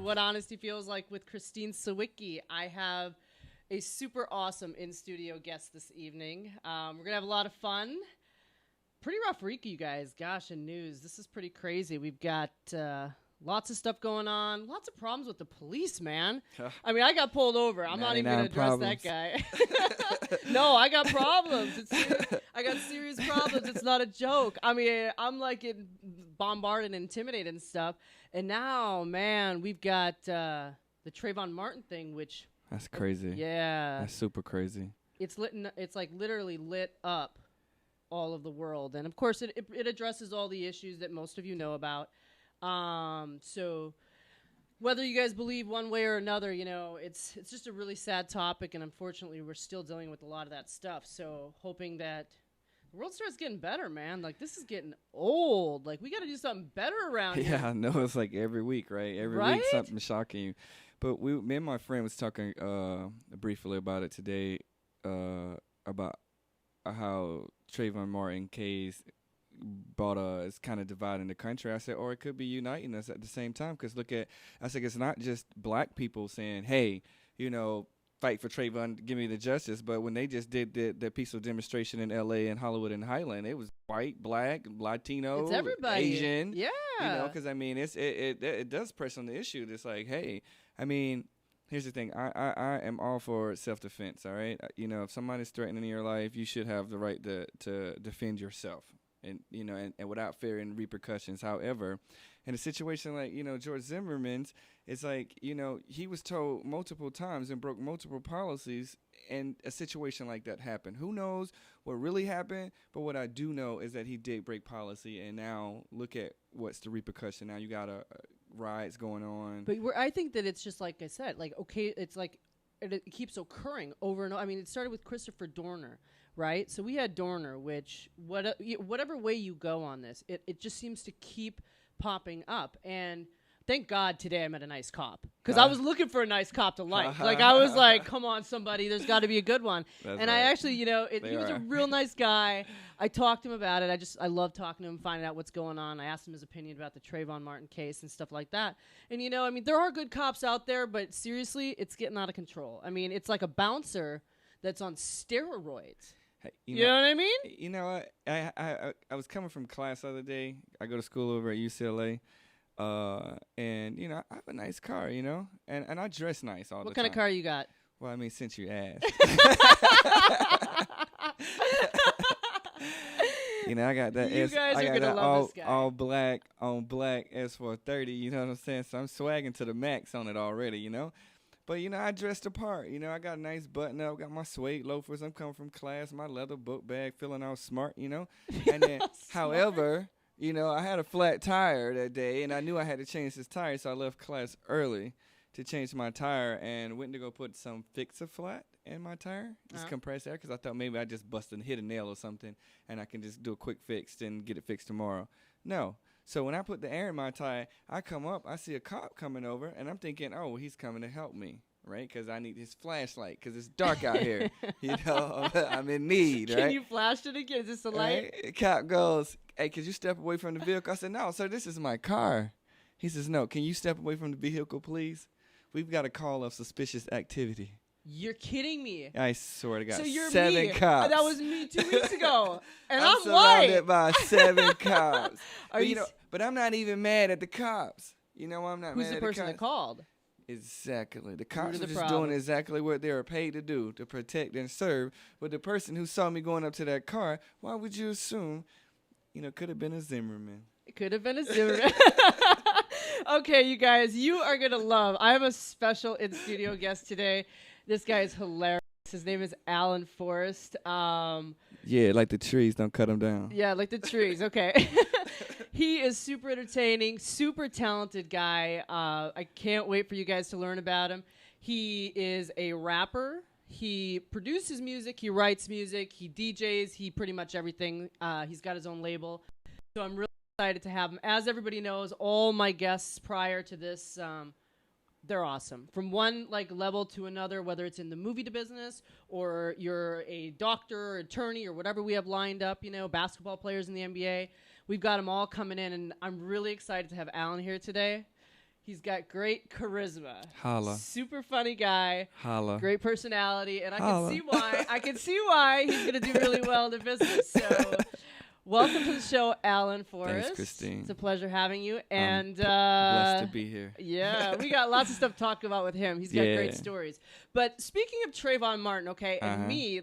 What Honesty Feels Like with Christine Sawicki. I have a super awesome in-studio guest this evening. We're going to have a lot of fun. Pretty rough week, you guys. Gosh, in news. This is pretty crazy. We've got lots of stuff going on. Lots of problems with the police, man. I mean, I got pulled over. I'm not even going to address that guy. No, I got problems. I got serious problems. It's not a joke. I mean, I'm like getting bombarded and intimidated and stuff. And now, man, we've got the Trayvon Martin thing, which... That's crazy. Yeah. That's super crazy. It's like literally lit up all of the world. And, of course, it addresses all the issues that most of you know about. So whether you guys believe one way or another, you know, it's just a really sad topic. And, unfortunately, we're still dealing with a lot of that stuff. So hoping that the world starts getting better, man. Like, this is getting old. Like, we got to do something better around here. Yeah, I know. It's like every week, right? Every week something shocking you. But me and my friend was talking briefly about it today, about how Trayvon Martin case is kind of dividing the country. I said, or it could be uniting us at the same time. Because I said, it's not just black people saying, hey, you know, fight for Trayvon, give me the justice. But when they just did the peaceful demonstration in L.A. and Hollywood and Highland, it was white, black, Latino, it's everybody. Asian. Yeah. You know, because, I mean, it does press on the issue. It's like, hey, I mean, here's the thing. I am all for self-defense, all right? You know, if somebody's threatening your life, you should have the right to defend yourself. And, you know, and without fear and repercussions. However, in a situation like, you know, George Zimmerman's, it's like, you know, he was told multiple times and broke multiple policies, and a situation like that happened. Who knows what really happened? But what I do know is that he did break policy, and now look at what's the repercussion. Now you got riots going on. But I think that it's just like I said, like, okay, it's like it keeps occurring over and over. I mean, it started with Christopher Dorner. Right? So we had Dorner, which whatever way you go on this, it just seems to keep popping up. And thank God today I met a nice cop. Because I was looking for a nice cop to like. Like, I was like, come on, somebody, there's got to be a good one. That's and right. I actually, you know, he was a real nice guy. I talked to him about it. I love talking to him, finding out what's going on. I asked him his opinion about the Trayvon Martin case and stuff like that. And, you know, I mean, there are good cops out there, but seriously, it's getting out of control. I mean, it's like a bouncer that's on steroids. You know what I mean? You know what? I was coming from class the other day. I go to school over at UCLA. And, you know, I have a nice car, you know? And I dress nice all the time. What kind of car you got? Well, I mean, since you asked. You know, I got that. You guys are gonna love this guy. All black on black S430, you know what I'm saying? So I'm swagging to the max on it already, you know? But, you know, I dressed apart. You know, I got a nice button up, got my suede loafers. I'm coming from class, my leather book bag, feeling all smart, you know. And then, however, you know, I had a flat tire that day, and I knew I had to change this tire, so I left class early to change my tire and went to go put some Fix-A-Flat in my tire, just compressed air, because I thought maybe I just busted and hit a nail or something, and I can just do a quick fix and get it fixed tomorrow. No. So when I put the air in my tire, I come up, I see a cop coming over, and I'm thinking, oh, he's coming to help me, right? Because I need his flashlight, because it's dark out here. You know, I'm in need, right? Can you flash it again? Is this a light? Right? Cop goes, hey, could you step away from the vehicle? I said, no, sir, this is my car. He says, no, can you step away from the vehicle, please? We've got a call of suspicious activity. You're kidding me. I swear to God. So you're 7 me. cops. That was me 2 weeks ago. And I'm surrounded white. by 7 cops. Are but, you but I'm not even mad at the cops. You know, I'm not Who's mad the at person the that cops. called? Exactly. The cops the were just problem? doing exactly what they were paid to do, to protect and serve. But the person who saw me going up to that car, why would you assume, you know, could have been a Zimmerman? It could have been a Zimmerman. Okay, you guys, you are going to love. I have a special in-studio guest today. This guy is hilarious. His name is Alan Forrest. Yeah, like the trees, don't cut them down. Yeah, like the trees. Okay. He is super entertaining, super talented guy. I can't wait for you guys to learn about him. He is a rapper. He produces music. He writes music. He DJs. He pretty much everything. He's got his own label. So I'm really excited to have him. As everybody knows, all my guests prior to this, they're awesome. From one level to another, whether it's in the movie business or you're a doctor or attorney or whatever we have lined up, you know, basketball players in the NBA. We've got them all coming in, and I'm really excited to have Alan here today. He's got great charisma. Holla. Super funny guy. Holla. Great personality. And Holla. I can see why he's going to do really well in the business. So welcome to the show, Alan Forrest. Thanks, Christine. It's a pleasure having you. And blessed to be here. Yeah, we got lots of stuff to talk about with him. He's got great stories. But speaking of Trayvon Martin, okay, and me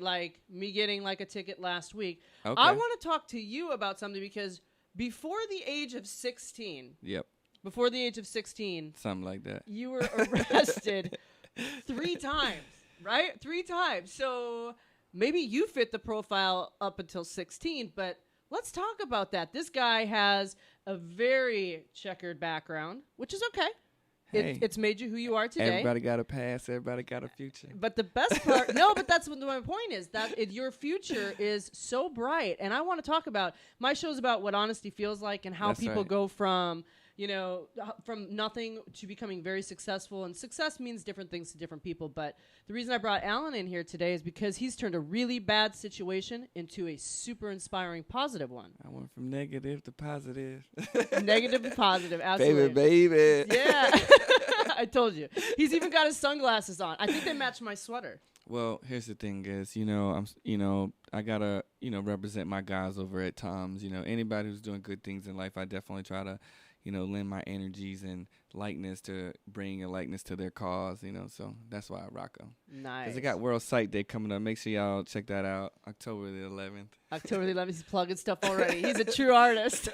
getting like a ticket last week, I want to talk to you about something because before the age of 16, before the age of 16, something like that, you were arrested 3 times, right? 3 times. So maybe you fit the profile up until 16, but let's talk about that. This guy has a very checkered background, which is okay. Hey, it's made you who you are today. Everybody got a past. Everybody got a future. But the best part, no, but that's what my point is, that your future is so bright. And I want to talk about, my show's about what honesty feels like and how people go from, from nothing to becoming very successful. And success means different things to different people. But the reason I brought Alan in here today is because he's turned a really bad situation into a super inspiring positive one. I went from negative to positive. Negative to positive, absolutely. Baby. Yeah. I told you. He's even got his sunglasses on. I think they match my sweater. Well, here's the thing is, I gotta, represent my guys over at Tom's. Anybody who's doing good things in life, I definitely try to, lend my energies and likeness to bring a likeness to their cause, so that's why I rock them. Nice. Because they got World Sight Day coming up. Make sure y'all check that out, October the 11th. October the 11th, he's plugging stuff already. He's a true artist.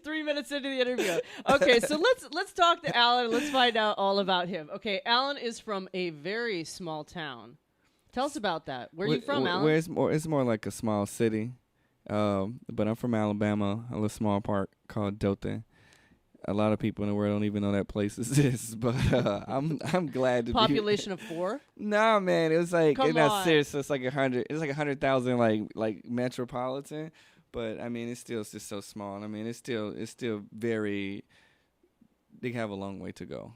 3 minutes into the interview. Okay, so let's talk to Alan. Let's find out all about him. Okay, Alan is from a very small town. Tell us about that. Where are you from, Alan? It's more like a small city, but I'm from Alabama, a little small park called Dothan. A lot of people in the world don't even know that place exists, but I'm glad to Population of 4? Nah, man, it was like Come not on. serious. It's like 100. It's like 100,000, like metropolitan. But I mean, it's just so small. I mean, it's still very. They have a long way to go.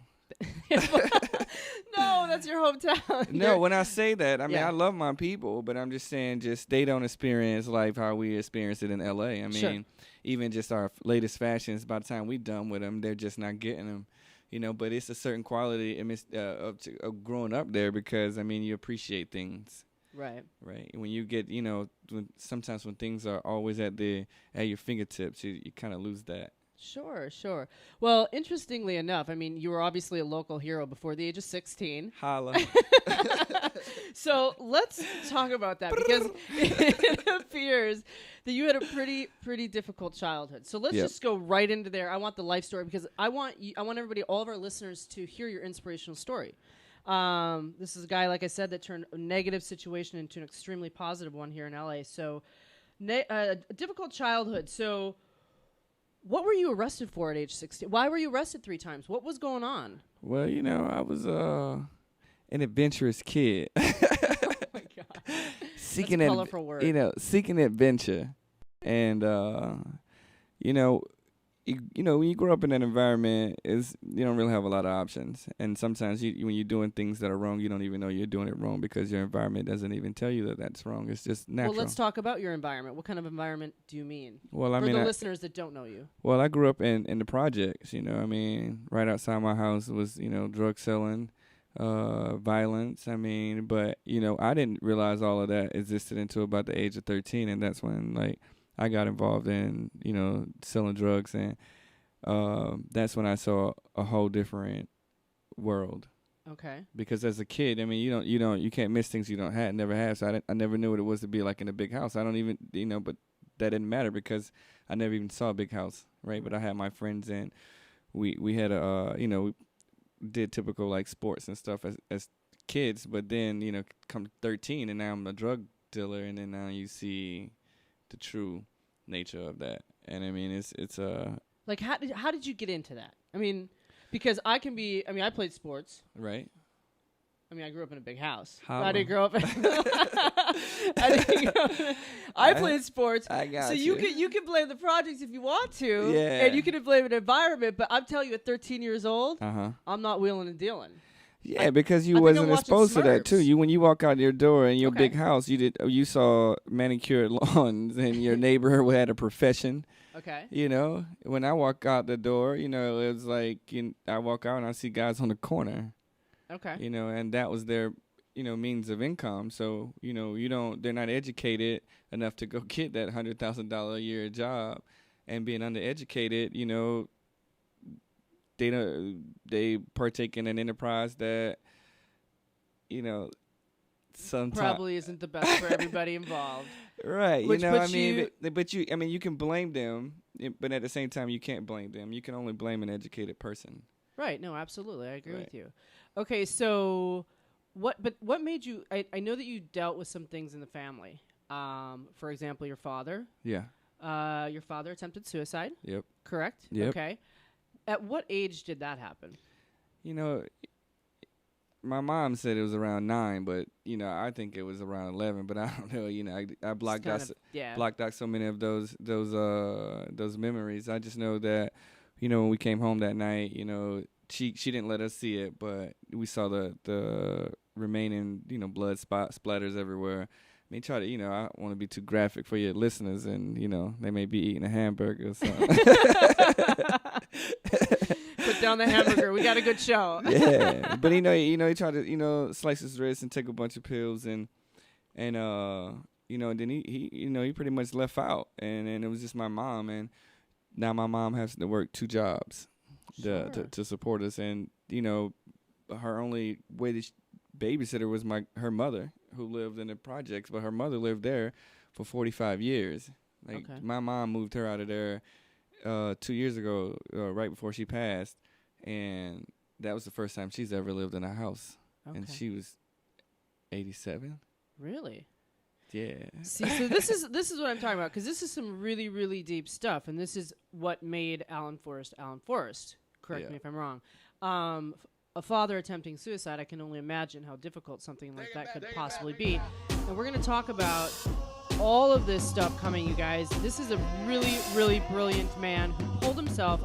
No, that's your hometown. No, when I say that, I mean, I love my people, but I'm just saying, they don't experience life how we experience it in L.A. I mean, even just our latest fashions, by the time we done with them, they're just not getting them, but it's a certain quality of growing up there because, I mean, you appreciate things. Right. When you get, sometimes when things are always at your fingertips, you kind of lose that. Sure. Well, interestingly enough, I mean, you were obviously a local hero before the age of 16. Holla. So let's talk about that because it appears that you had a pretty difficult childhood. So let's just go right into there. I want the life story because I want everybody, all of our listeners, to hear your inspirational story. This is a guy, like I said, that turned a negative situation into an extremely positive one here in LA. So a difficult childhood. So what were you arrested for at age 16? Why were you arrested 3 times? What was going on? Well, I was an adventurous kid. Oh my God. Seeking That's a colorful word. Seeking adventure. And when you grow up in that environment, you don't really have a lot of options. And sometimes when you're doing things that are wrong, you don't even know you're doing it wrong because your environment doesn't even tell you that that's wrong. It's just natural. Well, let's talk about your environment. What kind of environment do you mean? Well, For the listeners that don't know you. Well, I grew up in the projects, I mean, right outside my house was, drug selling, violence. I mean, but, I didn't realize all of that existed until about the age of 13. And that's when, I got involved in, selling drugs, and that's when I saw a whole different world. Okay. Because as a kid, I mean, you can't miss things you never have. So I never knew what it was to be like in a big house. I don't even, but that didn't matter because I never even saw a big house, right? But I had my friends, and we had we did typical like sports and stuff as kids. But then come 13, and now I'm a drug dealer, and then now you see the true nature of that. And I mean, it's like how did you get into that? I mean, because I played sports. Right. I mean, I grew up in a big house. Holla. I didn't grow up. I played sports. I got so you. you can blame the projects if you want to. Yeah. And you can blame an environment, but I'm telling you, at 13 years old, Uh-huh. I'm not wheeling and dealing. Yeah, because you I think wasn't I'm watching exposed to that Smurfs. too. When you walk out your door in your Okay. big house, you saw manicured lawns, and your neighbor had a profession. Okay. You know, when I walk out the door, you know, it was like I walk out and I see guys on the corner. Okay. You know, and that was their, you know, means of income. So, you know, they're not educated enough to go get that $100,000 a year job, and being undereducated, you know, they partake in an enterprise that, you know, sometimes probably isn't the best for everybody involved. Right. Which you know, puts you can blame them, but at the same time, you can't blame them. You can only blame an educated person. Right. No, absolutely. I agree with you. Okay. So what made you, I know that you dealt with some things in the family. For example, your father. Yeah. Your father attempted suicide. Yep. Correct? Yep. Okay. At what age did that happen? You know, my mom said it was around 9, but, you know, I think it was around 11, but I don't know. You know, I blocked out so many of those memories. I just know that, you know, when we came home that night, you know, she didn't let us see it, but we saw the remaining, you know, blood splatters everywhere. I mean, I don't want to be too graphic for your listeners, and, you know, they may be eating a hamburger or something. Put down the hamburger. We got a good show. Yeah, but he tried to, you know, slice his wrist and take a bunch of pills, and you know, and then he pretty much left out, and it was just my mom, and now my mom has to work 2 jobs to support us, and, you know, her only way to babysitter was her mother, who lived in the projects, but her mother lived there for 45 years. Like, my mom moved her out of there 2 years ago, right before she passed, and that was the first time she's ever lived in a house. Okay. And she was 87. Really? Yeah. See, so this is what I'm talking about, because this is some really, really deep stuff, and this is what made Alan Forrest Alan Forrest. Correct me if I'm wrong. A father attempting suicide, I can only imagine how difficult something like that could possibly be. And we're going to talk about all of this stuff coming, you guys. This is a really, really brilliant man who pulled himself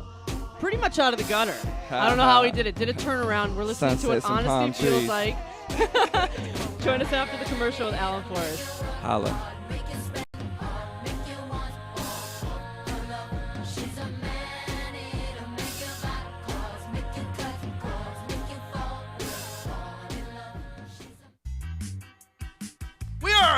pretty much out of the gutter. I don't know how he did it. Did it turn around? We're listening to what honesty feels like. Join us after the commercial with Alan Forrest. Holla.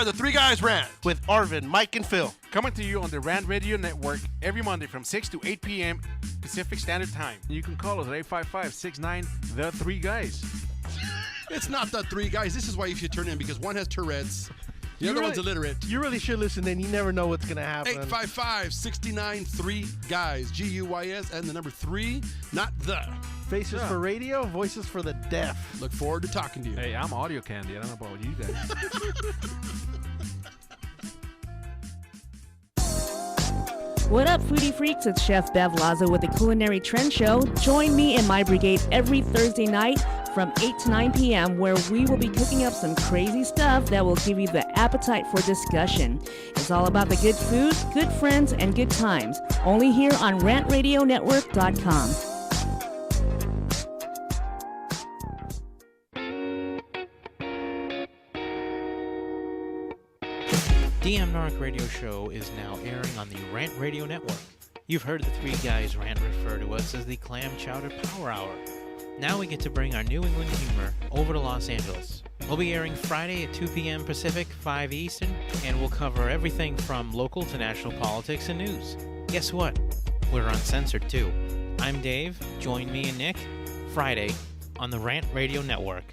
The Three Guys Rant with Arvin, Mike, and Phil. coming to you on the Rant Radio Network every Monday from 6 to 8 p.m. Pacific Standard Time. You can call us at 855-69 The Three Guys. It's not The Three Guys. This is why you should turn in, because one has Tourette's, the other one's illiterate. You really should listen in. You never know what's going to happen. 855-69 3 Guys, Guys, and the number 3, not the. Faces for radio, voices for the deaf. Look forward to talking to you. Hey, I'm audio candy. I don't know about you guys. What up, foodie freaks? It's Chef Bev Lazo with the Culinary Trend Show. Join me and my brigade every Thursday night from 8 to 9 p.m. where we will be cooking up some crazy stuff that will give you the appetite for discussion. It's all about the good food, good friends, and good times. Only here on RantRadioNetwork.com. DM Narc Radio Show is now airing on the Rant Radio Network. You've heard the Three Guys Rant refer to us as the Clam Chowder Power Hour. Now we get to bring our New England humor over to Los Angeles. We'll be airing Friday at 2 p.m. Pacific, 5 Eastern, and we'll cover everything from local to national politics and news. Guess what? We're uncensored too. I'm Dave. Join me and Nick Friday on the Rant Radio Network.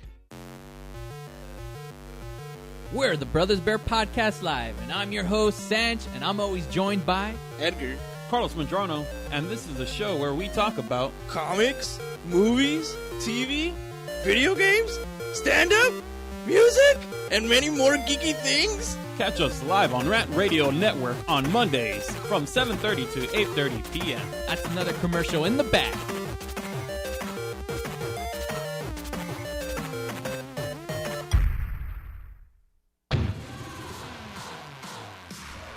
We're the Brothers Bear Podcast Live, and I'm your host, Sanj, and I'm always joined by Edgar, Carlos Medrano, and this is a show where we talk about comics, movies, TV, video games, stand-up, music, and many more geeky things. Catch us live on Rant Radio Network on Mondays from 7:30 to 8:30 p.m. That's another commercial in the back.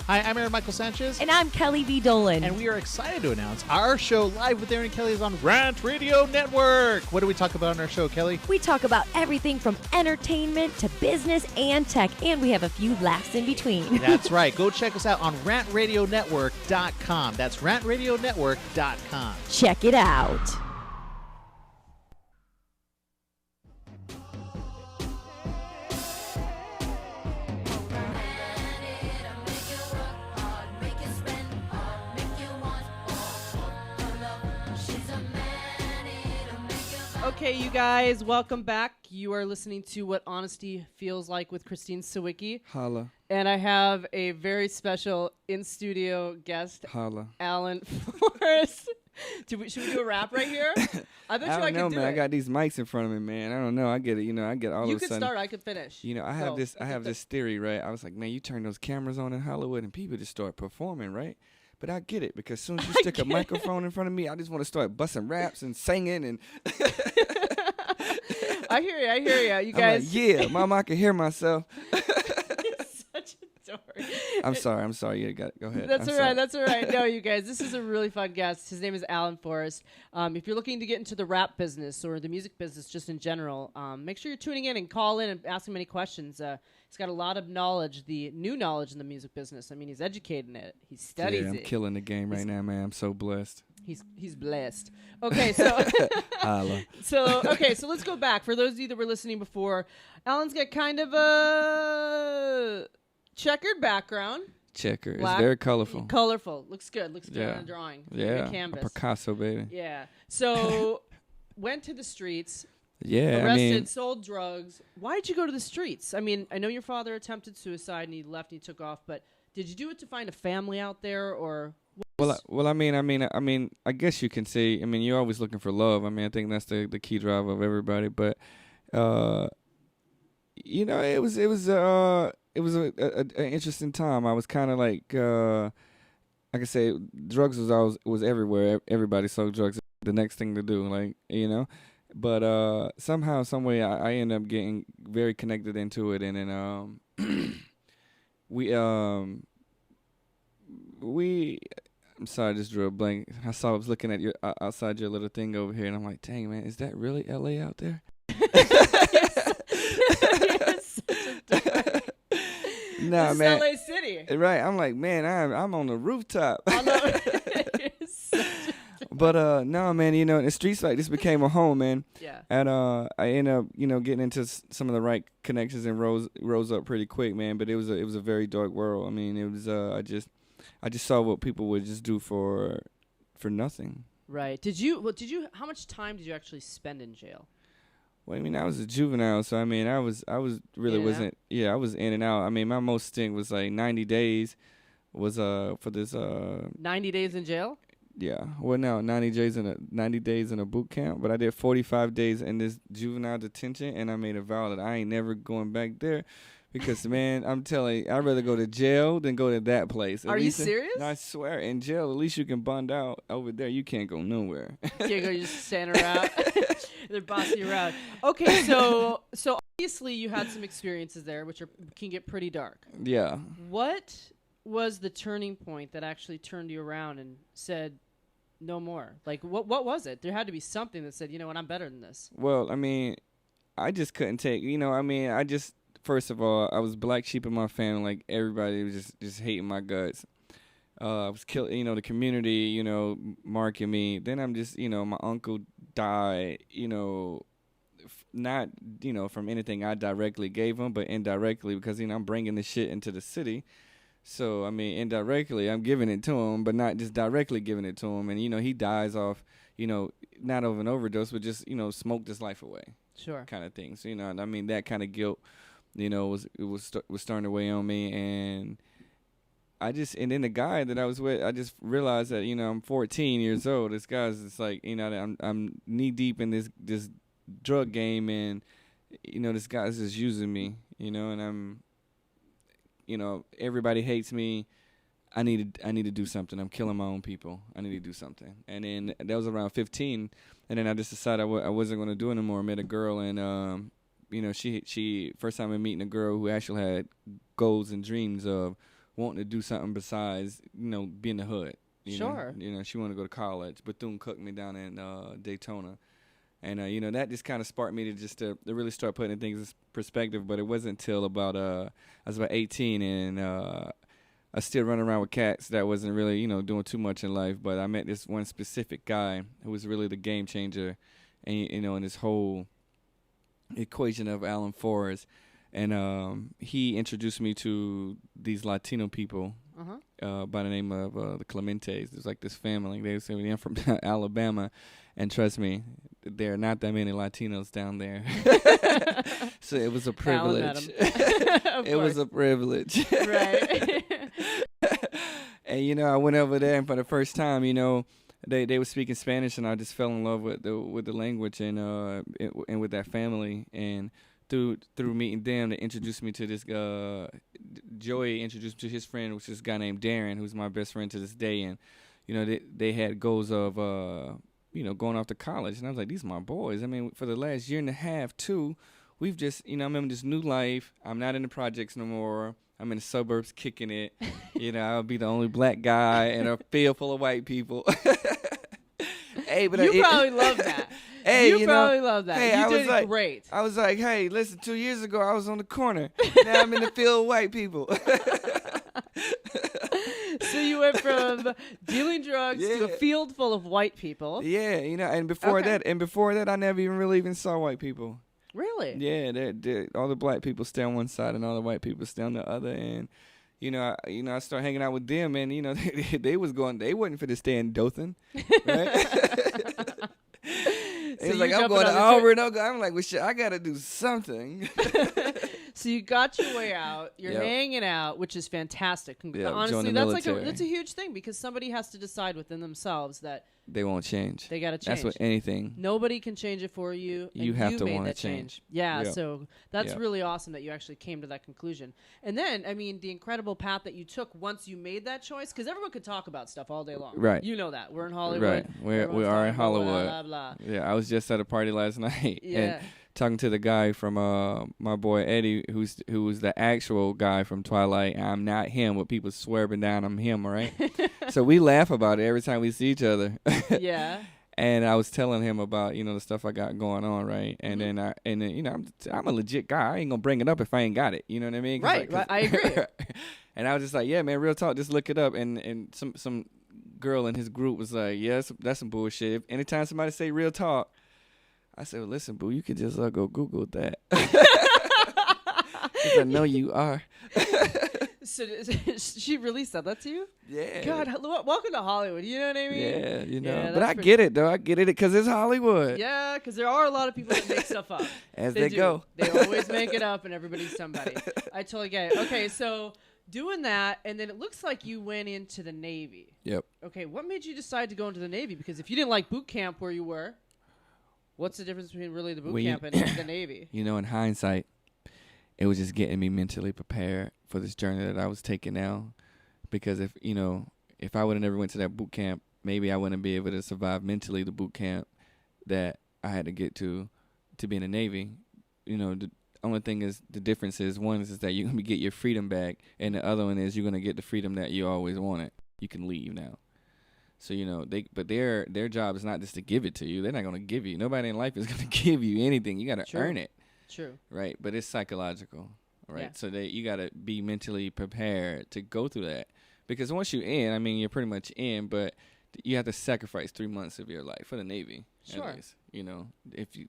Hi, I'm Aaron Michael Sanchez. And I'm Kelly V. Dolan. And we are excited to announce our show Live with Aaron and Kelly is on Rant Radio Network. What do we talk about on our show, Kelly? We talk about everything from entertainment to business and tech, and we have a few laughs in between. That's right. Go check us out on rantradionetwork.com. That's rantradionetwork.com. Check it out. Okay, you guys, welcome back. You are listening to What Honesty Feels Like with Christine Sawicki. Holla. And I have a very special in-studio guest, Holla. Alan Forrest. Should we do a rap right here? I bet I you don't know, can do man. it. I got these mics in front of me, man. I don't know. I get it. You know, I get all You of a could sudden. start. I could finish. You know, I have this theory, right? I was like, man, you turn those cameras on in Hollywood and people just start performing, right? But I get it because as soon as you stick a microphone in front of me, I just want to start busting raps and singing and. I hear you. You I'm guys. like, yeah, mama, I can hear myself. Such a dork. I'm sorry. You got go ahead. That's all right. No, you guys, this is a really fun guest. His name is Alan Forrest. If you're looking to get into the rap business or the music business just in general, make sure you're tuning in and call in and ask him any questions. He's got a lot of knowledge, the new knowledge in the music business. I mean, he's educated in it. He studies I'm it. killing the game right now, man. I'm so blessed. He's blessed. Okay, so so let's go back. For those of you that were listening before, Alan's got kind of a checkered background. Checker. Black, it's very colorful. Colorful. Looks good on a drawing. Yeah. A canvas. A Picasso, baby. Yeah. So went to the streets. Yeah. Arrested, sold drugs. Why did you go to the streets? I mean, I know your father attempted suicide and he left and he took off, but did you do it to find a family out there or? I guess you can say. I mean, you're always looking for love. I mean, I think that's the key driver of everybody. But, you know, it was an interesting time. I was kind of like I say, drugs was everywhere. Everybody sold drugs. The next thing to do, like, you know. But somehow, some way, I ended up getting very connected into it, and then I'm sorry, I just drew a blank. I was looking at your outside your little thing over here, and I'm like, dang, man, is that really L.A. out there? Nah, this man. is LA City. Right. I'm like, man, I'm on the rooftop. But no, man, you know, the streets like this became a home, man. Yeah. And I ended up, you know, getting into some of the right connections and rose up pretty quick, man. But it was a very dark world. I mean, it was I just saw what people would just do for nothing. Right. How much time did you actually spend in jail? Well, I mean, I was a juvenile, so I mean, I was really wasn't. Yeah, I was in and out. I mean, my most stint was like 90 days. Was for this 90 days in jail? Yeah. Well, no, 90 days in a boot camp, but I did 45 days in this juvenile detention, and I made a vow that I ain't never going back there. Because, man, I'm telling you, I'd rather go to jail than go to that place. Are you serious? I swear, in jail, at least you can bond out. Over there, you can't go nowhere. You can't go, you just stand around. They're bossing you around. Okay, so obviously you had some experiences there, which can get pretty dark. Yeah. What was the turning point that actually turned you around and said, no more? Like, what was it? There had to be something that said, you know what, I'm better than this. Well, I mean, I just couldn't take, you know, I mean, first of all, I was black sheep in my family. Like, everybody was just hating my guts. I was killing, you know, the community, you know, marking me. Then I'm just, you know, my uncle died, you know, not, you know, from anything I directly gave him, but indirectly because, you know, I'm bringing this shit into the city. So, I mean, indirectly, I'm giving it to him, but not just directly giving it to him. And, you know, he dies off, you know, not of an overdose, but just, you know, smoked his life away. Sure. Kind of thing. So, you know, I mean, that kind of guilt, you know, was starting to weigh on me. And and then the guy that I was with, I just realized that, you know, I'm 14 years old. This guy's just like, you know, I'm knee deep in this drug game, and, you know, this guy's just using me, you know, and I'm, you know, everybody hates me. I need to do something. I'm killing my own people. I need to do something. And then that was around 15, and then I just decided I wasn't going to do it anymore. I met a girl, and you know, she first time I'm meeting a girl who actually had goals and dreams of wanting to do something besides, be in the hood. Sure. She wanted to go to college. Bethune-Cooked me down in Daytona. And, that just kind of sparked me to really start putting things in perspective. But it wasn't until about, I was about 18 and I was still running around with cats that wasn't really, doing too much in life. But I met this one specific guy who was really the game changer, and, in this whole equation of Alan Forrest. And he introduced me to these Latino people by the name of the Clementes. It's like this family. They say they're from Alabama. And trust me, there are not that many Latinos down there. So it was a privilege. It was a privilege. Right. And, I went over there, and for the first time, they were speaking Spanish, and I just fell in love with the language and with that family. And through meeting them, they introduced me to this Joey introduced me to his friend, which is this guy named Darren, who's my best friend to this day. And they had goals of going off to college, and I was like, these are my boys. I mean, for the last year and a half too, we've just I'm in this new life. I'm not in the projects no more. I'm in the suburbs kicking it. I'll be the only black guy in a field full of white people. Hey, but you probably love that. Hey, you probably love that. Hey, you did great. I was like, hey, listen, 2 years ago I was on the corner. Now I'm in the field of white people. So you went from dealing drugs to a field full of white people. Yeah, and before that, I never even saw white people. Really? Yeah, all the black people stay on one side and all the white people stay on the other. And I started hanging out with them, and they wasn't for to stay in Dothan, right? So it's like I'm going to Auburn. I'm like, well, shit, I got to do something. So you got your way out. You're hanging out, which is fantastic. Honestly, that's a huge thing, because somebody has to decide within themselves that they won't change. They got to change. That's what anything. Nobody can change it for you. You have to want to change. Yeah, so that's really awesome that you actually came to that conclusion. And then, I mean, the incredible path that you took once you made that choice, because everyone could talk about stuff all day long. Right. You know that. We're in Hollywood. Right. We are in Hollywood. Blah, blah, blah. Yeah, I was just at a party last night. Yeah. And talking to the guy from my boy Eddie, who was the actual guy from Twilight. I'm not him, but people swearing down I'm him, all right? So we laugh about it every time we see each other. Yeah. And I was telling him about, the stuff I got going on, right? And then I'm a legit guy. I ain't gonna bring it up if I ain't got it. You know what I mean? Right. I agree. And I was just like, yeah, man, real talk. Just look it up. And some girl in his group was like, yeah, that's some bullshit. If anytime somebody say real talk, I said, well, listen, boo, you could just go Google that. Because I know you are. So she really said that to you? Yeah. God, welcome to Hollywood. You know what I mean? Yeah, Yeah, but I get it, though. I get it because it's Hollywood. Yeah, because there are a lot of people that make stuff up. As they go. They always make it up, and everybody's somebody. I totally get it. Okay, so doing that, and then it looks like you went into the Navy. Yep. Okay, what made you decide to go into the Navy? Because if you didn't like boot camp where you were, what's the difference between really the boot camp and the Navy? In hindsight, it was just getting me mentally prepared for this journey that I was taking now. Because if I would have never went to that boot camp, maybe I wouldn't be able to survive mentally the boot camp that I had to get to be in the Navy. The only thing is, the difference is, one is that you're going to get your freedom back, and the other one is you're going to get the freedom that you always wanted. You can leave now. So, their job is not just to give it to you. They're not going to give you. Nobody in life is going to give you anything. You got to earn it. True. Right? But it's psychological, right? Yeah. So you got to be mentally prepared to go through that. Because once you're in, you're pretty much in, but you have to sacrifice 3 months of your life for the Navy. Sure. At least,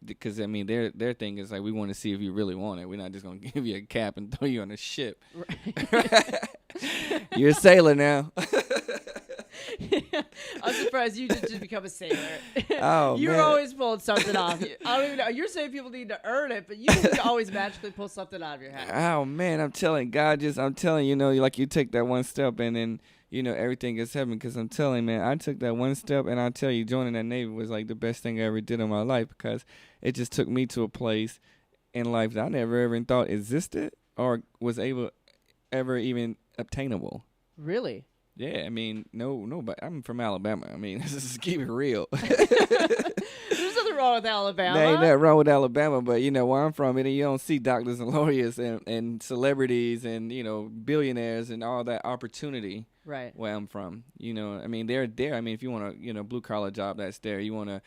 because their thing is like, we want to see if you really want it. We're not just going to give you a cap and throw you on a ship. Right. You're a sailor now. I'm surprised you didn't just become a sailor. Oh, You're man. always pulling something off. I don't even know. You're saying people need to earn it, but you always magically pull something out of your hat. Oh, man, I'm telling you, like you take that one step and then, everything is heaven. Because I'm telling, man, I took that one step, and I tell you, joining that Navy was like the best thing I ever did in my life, because it just took me to a place in life that I never ever thought existed or was ever even obtainable. Really? Yeah, no, but I'm from Alabama. Let's just keep it real. There's nothing wrong with Alabama. There ain't nothing wrong with Alabama, but you know where I'm from, you don't see doctors and lawyers and celebrities and billionaires and all that opportunity. Right. Where I'm from, I mean, they're there. I mean, if you want a blue collar job, that's there. You want a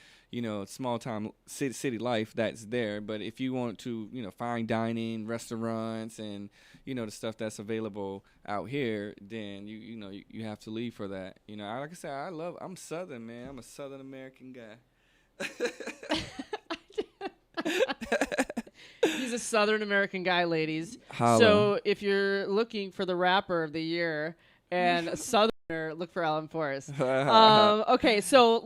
small time city life, that's there. But if you want to, fine dining, restaurants, and the stuff that's available out here, then you have to leave for that. Like I said, I'm Southern, man. I'm a Southern American guy. He's a Southern American guy, ladies. Holla. So if you're looking for the rapper of the year and a Southerner, look for Alan Forrest. Okay, so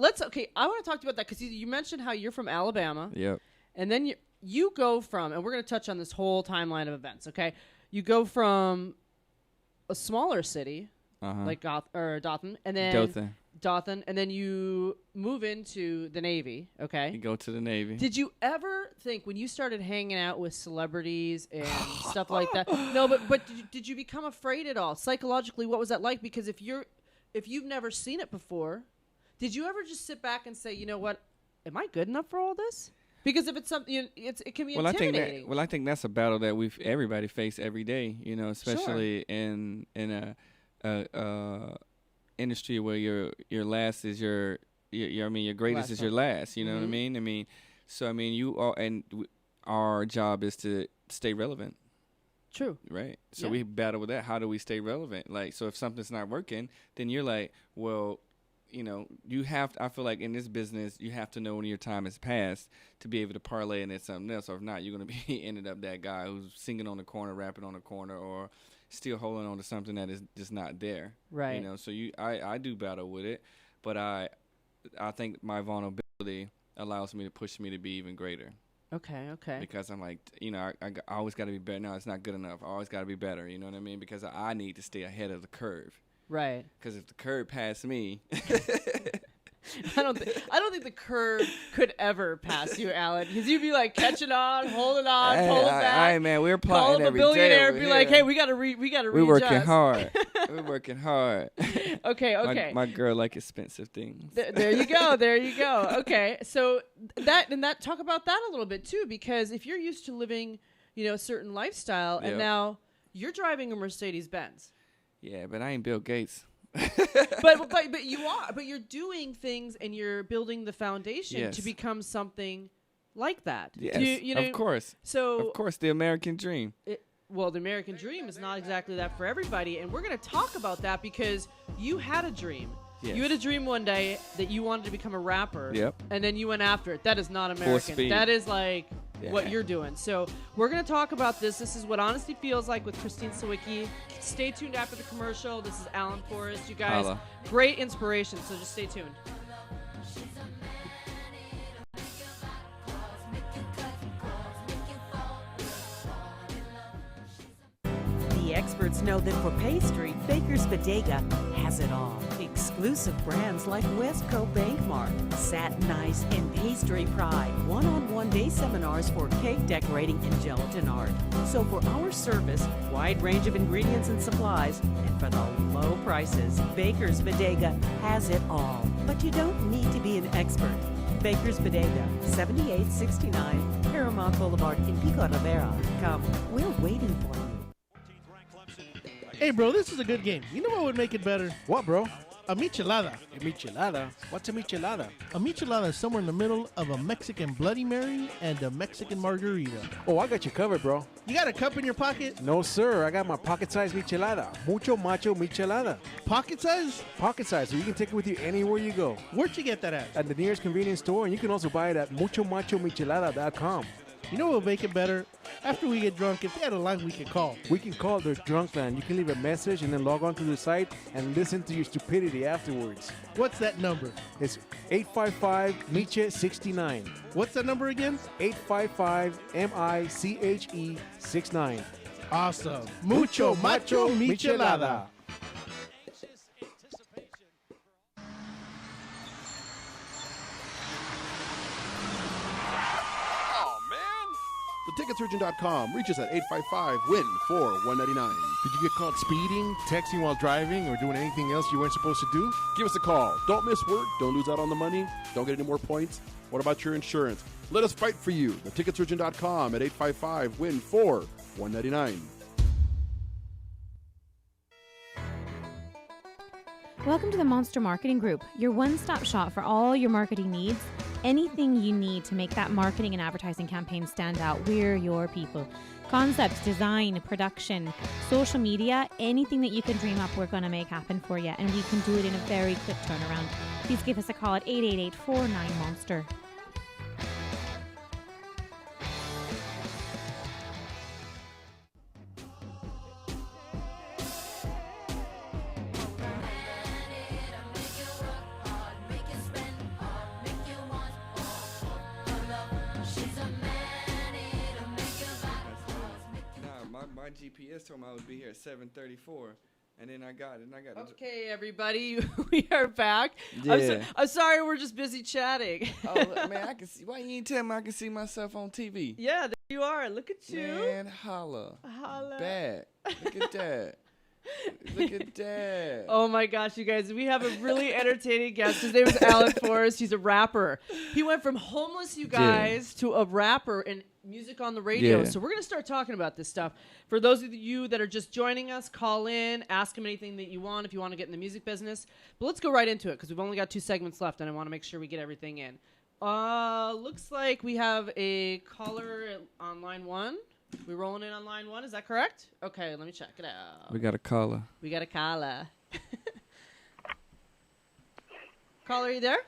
I want to talk to you about that because you mentioned how you're from Alabama. Yep. And then you go from, and we're going to touch on this whole timeline of events, okay? You go from a smaller city, like Dothan, and then Dothan, and then you move into the Navy, okay? You go to the Navy. Did you ever think when you started hanging out with celebrities and stuff like that? No, but did you become afraid at all? Psychologically, what was that like? Because if you've never seen it before, did you ever just sit back and say, you know what, am I good enough for all this? Because if it's something, it can be intimidating. I think that's a battle that everybody face every day, especially in a industry where your last is your greatest is your last. You know what I mean? I mean, so you are, and our job is to stay relevant. True. Right. So we battle with that. How do we stay relevant? Like, so if something's not working, then you're like, well, you have to, I feel like in this business, you have to know when your time has passed to be able to parlay into something else. Or if not, you're going to be ended up that guy who's singing on the corner, rapping on the corner, or still holding on to something that is just not there. Right. So I do battle with it, but I think my vulnerability allows me to push me to be even greater. Okay. Because I'm like, I always got to be better. No, it's not good enough. I always got to be better. You know what I mean? Because I need to stay ahead of the curve. Right. Because if the curve passed me, I don't think the curve could ever pass you, Alan. Because you'd be like catching on, holding on, pulling back. Hey, man, we're plotting every day. Call up a billionaire and be here. like, "Hey, we gotta readjust." We're working hard. We're working hard. Okay. My girl like expensive things. There you go. Okay, so talk about that a little bit too, because if you're used to living, a certain lifestyle, and now you're driving a Mercedes Benz. Yeah, but I ain't Bill Gates. but you are. But you're doing things and you're building the foundation to become something like that. Yes, of course. So of course, the American dream. The American dream is not exactly that for everybody, and we're going to talk about that because you had a dream. Yes. You had a dream one day that you wanted to become a rapper. Yep. And then you went after it. That is not American. Full speed. That is like what you're doing. So we're going to talk about this. This is what honesty feels like with Christine Sawicki. Stay tuned after the commercial. This is Alan Forrest. You guys, great inspiration. So just stay tuned. The experts know that for pastry, Baker's Bodega has it all. Exclusive brands like Westco Bankmart, Satin Ice, and Pastry Pride. One-on-one day seminars for cake decorating and gelatin art. So for our service, wide range of ingredients and supplies, and for the low prices, Baker's Bodega has it all. But you don't need to be an expert. Baker's Bodega, 7869 Paramount Boulevard in Pico Rivera. Come, we're waiting for you. Hey, bro, this is a good game. You know what would make it better? What, bro? A michelada. A michelada? What's a michelada? A michelada is somewhere in the middle of a Mexican Bloody Mary and a Mexican margarita. Oh, I got you covered, bro. You got a cup in your pocket? No, sir. I got my pocket-sized michelada. Mucho macho michelada. Pocket size? Pocket size, so you can take it with you anywhere you go. Where'd you get that at? At the nearest convenience store, and you can also buy it at muchomachomichelada.com. You know what will make it better? After we get drunk, if they had a line we could call. We can call their drunk line. You can leave a message and then log on to the site and listen to your stupidity afterwards. What's that number? It's 855-MICHE-69. What's that number again? 855-MICHE-69. Awesome. Mucho macho michelada. The tickets Ticketsurgeon.com. Reach us at 855-WIN-4199. Did you get caught speeding, texting while driving, or doing anything else you weren't supposed to do? Give us a call. Don't miss work. Don't lose out on the money. Don't get any more points. What about your insurance? Let us fight for you. Ticketsurgeon.com at 855-WIN-4199. Welcome to the Monster Marketing Group, your one-stop shop for all your marketing needs. Anything you need to make that marketing and advertising campaign stand out, we're your people. Concept, design, production, social media, anything that you can dream up, we're going to make happen for you. And we can do it in a very quick turnaround. Please give us a call at 888-49-MONSTER. My GPS told me I would be here at 7:34, and then I got it. Okay, everybody, we are back. Yeah. I'm sorry, we're just busy chatting. Oh man, I can see. Why you ain't tell me I can see myself on TV? Yeah, there you are. Look at you. Man, holla. Bad. Look at that. Look at that. Oh my gosh, you guys, we have a really entertaining guest. His name is Alan Forrest. He's a rapper. He went from homeless, you guys, to a rapper and music on the radio. Yeah. So we're going to start talking about this stuff. For those of you that are just joining us, call in, ask him anything that you want if you want to get in the music business. But let's go right into it because we've only got 2 segments left and I want to make sure we get everything in. Looks like we have a caller on line 1. We rolling in on line 1, is that correct? Okay, let me check it out. We got a caller. We got a caller. Caller, are you there?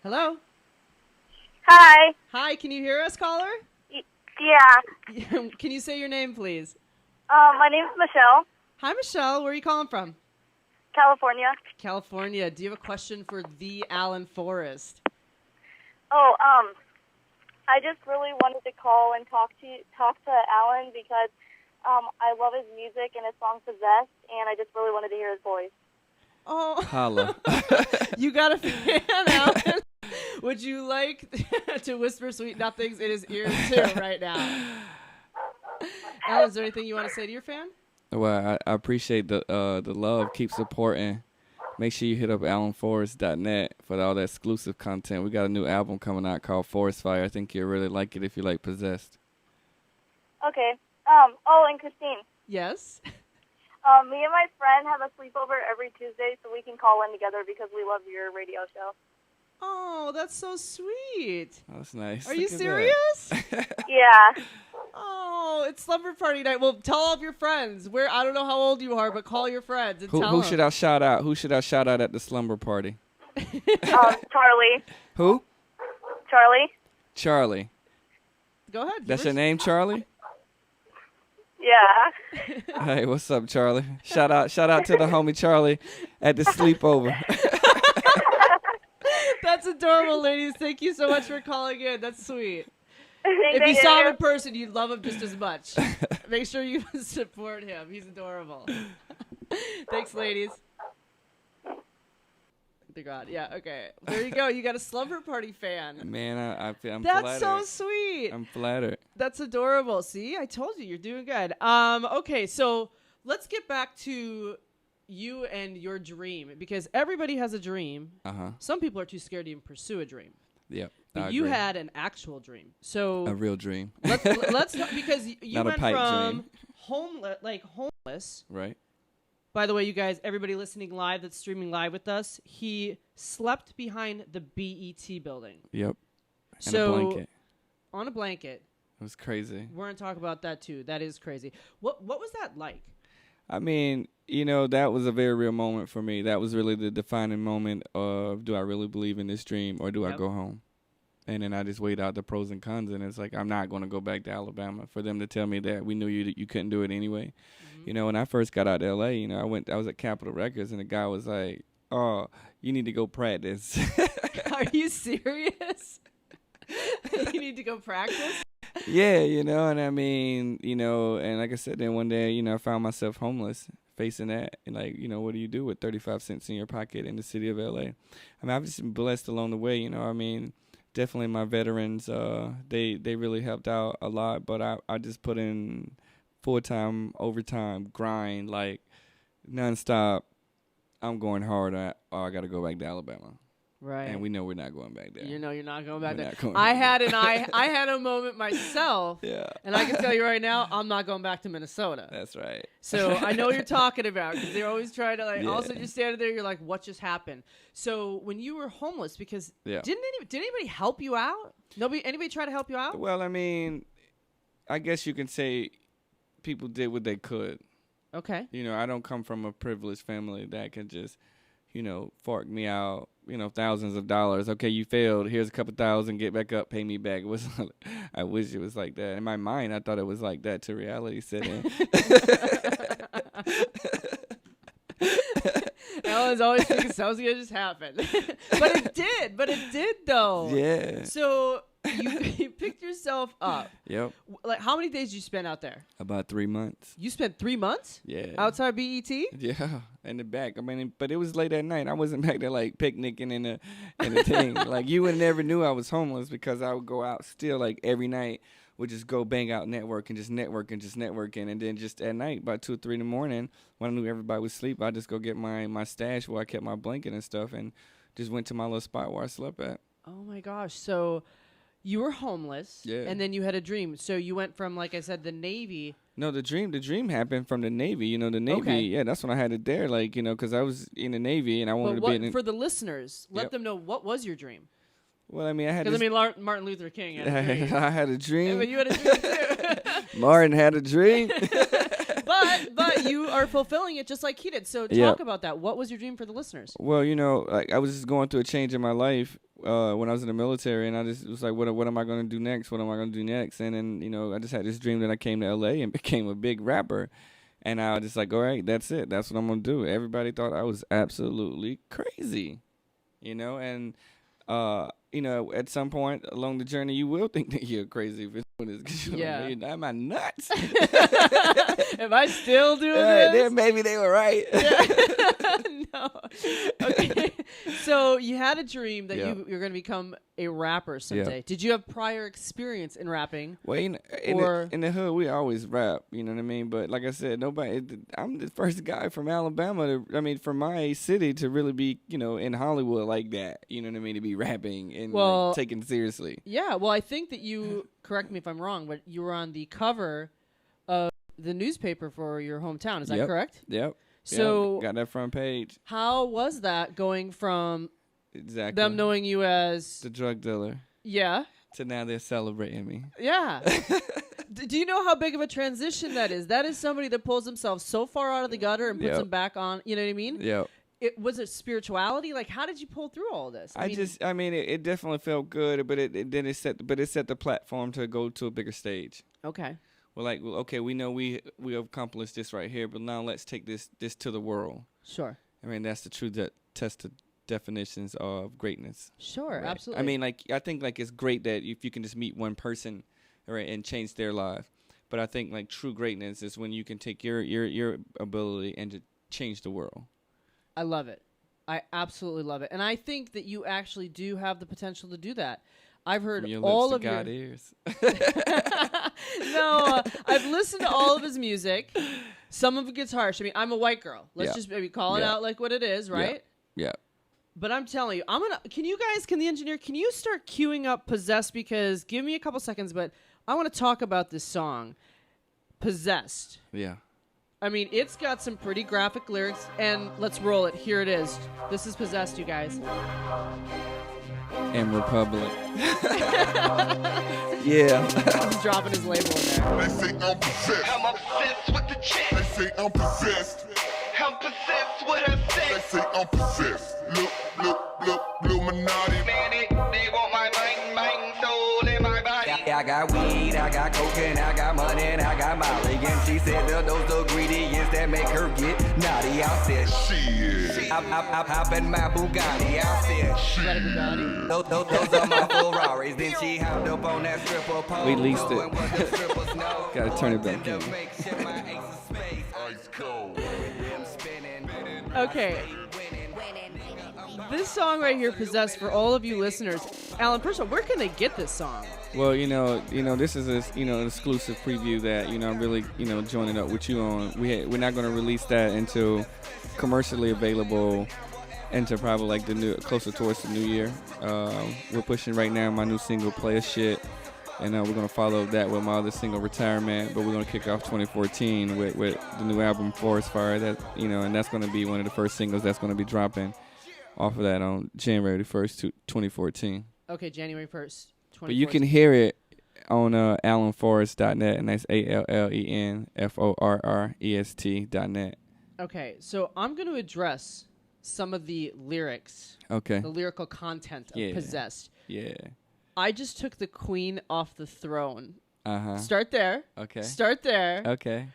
Hello? Hi. Hi, can you hear us, caller? Yeah. Can you say your name, please? My name's Michelle. Hi, Michelle. Where are you calling from? California. California. Do you have a question for the Alan Forrest? Oh, I just really wanted to call and talk to Alan because I love his music and his song Possessed, and I just really wanted to hear his voice. Oh. Holla. You got a fan, Alan? Would you like to whisper sweet nothings in his ears, too, right now? Alan, is there anything you want to say to your fan? Well, I appreciate the love. Keep supporting. Make sure you hit up alanforrest.net for all that exclusive content. We got a new album coming out called Forest Fire. I think you'll really like it if you like Possessed. Okay. Oh, and Christine. Yes? Me and my friend have a sleepover every Tuesday so we can call in together because we love your radio show. Oh, that's so sweet. Oh, that's nice. Are you Look at serious? Yeah. Oh, it's slumber party night. Well, tell all of your friends. I don't know how old you are, but call your friends and tell Who them. should I shout out? Who should I shout out at the slumber party? Charlie. Who? Charlie. Charlie. Go ahead. That's your name, Charlie? Yeah. Hey, what's up, Charlie? Shout out to the homie Charlie at the sleepover. That's adorable, ladies. Thank you so much for calling in. That's sweet. If you Thank saw you. him in person, you'd love him just as much. Make sure you support him. He's adorable. Thanks, ladies. Dear God. Yeah, okay. There you go. You got a slumber party fan. Man, I'm That's flattered. so sweet. I'm flattered. That's adorable. See, I told you, you're doing good. Okay, so let's get back to you and your dream because everybody has a dream. Uh-huh. Some people are too scared to even pursue a dream. Yep. But you had an actual dream. So a real dream. let's because you Not a went pipe from dream. homeless. Right. By the way, you guys, everybody listening live that's streaming live with us, he slept behind the BET building. Yep. And So, a blanket. On a blanket. It was crazy. We're going to talk about that too. That is crazy. What was that like? I mean, that was a very real moment for me. That was really the defining moment of, do I really believe in this dream or do I go home? And then I just weighed out the pros and cons, and it's like, I'm not going to go back to Alabama for them to tell me that we knew you couldn't do it anyway. Mm-hmm. When I first got out to L.A., I was at Capitol Records, and the guy was like, oh, you need to go practice. Are you serious? You need to go practice? Yeah, and I mean, and like I said, then one day, I found myself homeless, facing that, and what do you do with 35 cents in your pocket in the city of LA? I mean, I've just been blessed along the way, definitely my veterans. They really helped out a lot, but I just put in full-time, overtime, grind, like nonstop. I'm going hard or I got to go back to Alabama. Right. And we know we're not going back there. You know you're not going back We're there. not going I back had a moment myself. Yeah. And I can tell you right now, I'm not going back to Minnesota. That's right. So I know what you're talking about, because they're always trying to Yeah. also just standing there, you're like, what just happened? So when you were homeless, because Yeah. did anybody help you out? Anybody try to help you out? Well, I mean, I guess you can say people did what they could. Okay. You know, I don't come from a privileged family that can just, fork me out, thousands of dollars. Okay, you failed. Here's a couple thousand. Get back up. Pay me back. It was. I wish it was like that. In my mind, I thought it was like that till reality set in. Alan's always thinking something's going to just happen. But it did though. Yeah. So you picked yourself up. Yep. Like, how many days did you spend out there? About 3 months. You spent 3 months? Yeah. Outside BET? Yeah, in the back. I mean, but it was late at night. I wasn't back there like picnicking in the thing. Like, you would never knew I was homeless, because I would go out still like every night. Would just go bang out networking, and then just at night, about 2 or 3 in the morning, when I knew everybody was asleep, I just go get my stash where I kept my blanket and stuff, and just went to my little spot where I slept at. Oh my gosh! So you were homeless, Yeah. and then you had a dream. So you went from, like I said, the Navy. No, the dream happened from the Navy. The Navy. Okay. Yeah, that's when I had it there. Like, because I was in the Navy and I wanted But to be in. for the listeners, let Yep. them know, what was your dream? Well, I mean, I had. Because Martin Luther King had a dream. I had a dream. Yeah, but you had a dream too. Martin had a dream. but you are fulfilling it just like he did. So talk about that. What was your dream for the listeners? Well, like I was just going through a change in my life when I was in the military, and I just was like, what am I going to do next? What am I going to do next? And then, I just had this dream that I came to LA and became a big rapper. And I was just like, all right, that's it. That's what I'm going to do. Everybody thought I was absolutely crazy, and at some point along the journey, you will think that you're crazy for doing this. 'Cause Yeah. like, am I nuts? Am I still doing this? Then maybe they were right. No. Okay. So you had a dream that Yeah. you're going to become a rapper someday. Yeah. Did you have prior experience in rapping? Well, in the hood, we always rap, you know what I mean? But like I said, I'm the first guy from Alabama from my city to really be, in Hollywood like that, you know what I mean? To be rapping and like, taken seriously. Yeah. Well, I think that you, correct me if I'm wrong, but you were on the cover of the newspaper for your hometown. Is that correct? Yep. So got that front page. How was that going from exactly them knowing you as the drug dealer? Yeah. To now they're celebrating me. Yeah. Do you know how big of a transition that is? That is somebody that pulls himself so far out of the gutter and puts him back on. You know what I mean? Yeah. Was it spirituality? Like, how did you pull through all this? It definitely felt good, but it set the platform to go to a bigger stage. Okay. Okay, we know we accomplished this right here, but now let's take this to the world. Sure. I mean, that's the true tested definitions of greatness. Sure, right? absolutely. I mean, I think it's great that if you can just meet one person, right, and change their life. But I think true greatness is when you can take your ability and to change the world. I love it. I absolutely love it. And I think that you actually do have the potential to do that. I've heard all of your ears. No, I've listened to all of his music. Some of it gets harsh. I mean, I'm a white girl. Let's just maybe call it out like what it is, right? Yeah. But I'm telling you, can the engineer, can you start queuing up Possessed? Because give me a couple seconds, but I want to talk about this song, Possessed. Yeah. I mean, it's got some pretty graphic lyrics, and let's roll it. Here it is. This is Possessed, you guys. And Republic. Yeah. He's dropping his label in there. They say I'm possessed. I'm obsessed with the check. They say I'm possessed. I'm possessed with her sex. They say I'm possessed. Look, Illuminati. Man, they want my mind, soul, and my body. I got weed, I got cocaine, I got money, and I got Molly. And she said those the ingredients that make her get naughty. I said, shit. I hop in my Bugatti. I said, shit. Those are my Ferraris. Then she hopped up on that stripper pole. We leased it. Gotta turn it back in. Okay. This song right here, Possessed, for all of you listeners, Alan, first of all, where can they get this song? Well, this is an exclusive preview that I'm really joining up with you on. We're not going to release that until commercially available until probably like closer towards the new year. We're pushing right now my new single Play a Shit, and we're going to follow that with my other single Retirement. But we're going to kick off 2014 with the new album Forest Fire. That and that's going to be one of the first singles that's going to be dropping off of that on January 1st, 2014. Okay, January 1st. But you can hear it on AlanForrest.net, and that's ALENFORREST.net. Okay, so I'm going to address some of the lyrics. Okay. The lyrical content of Possessed. Yeah. I just took the queen off the throne. Uh-huh. Start there. Okay. Start there. Okay.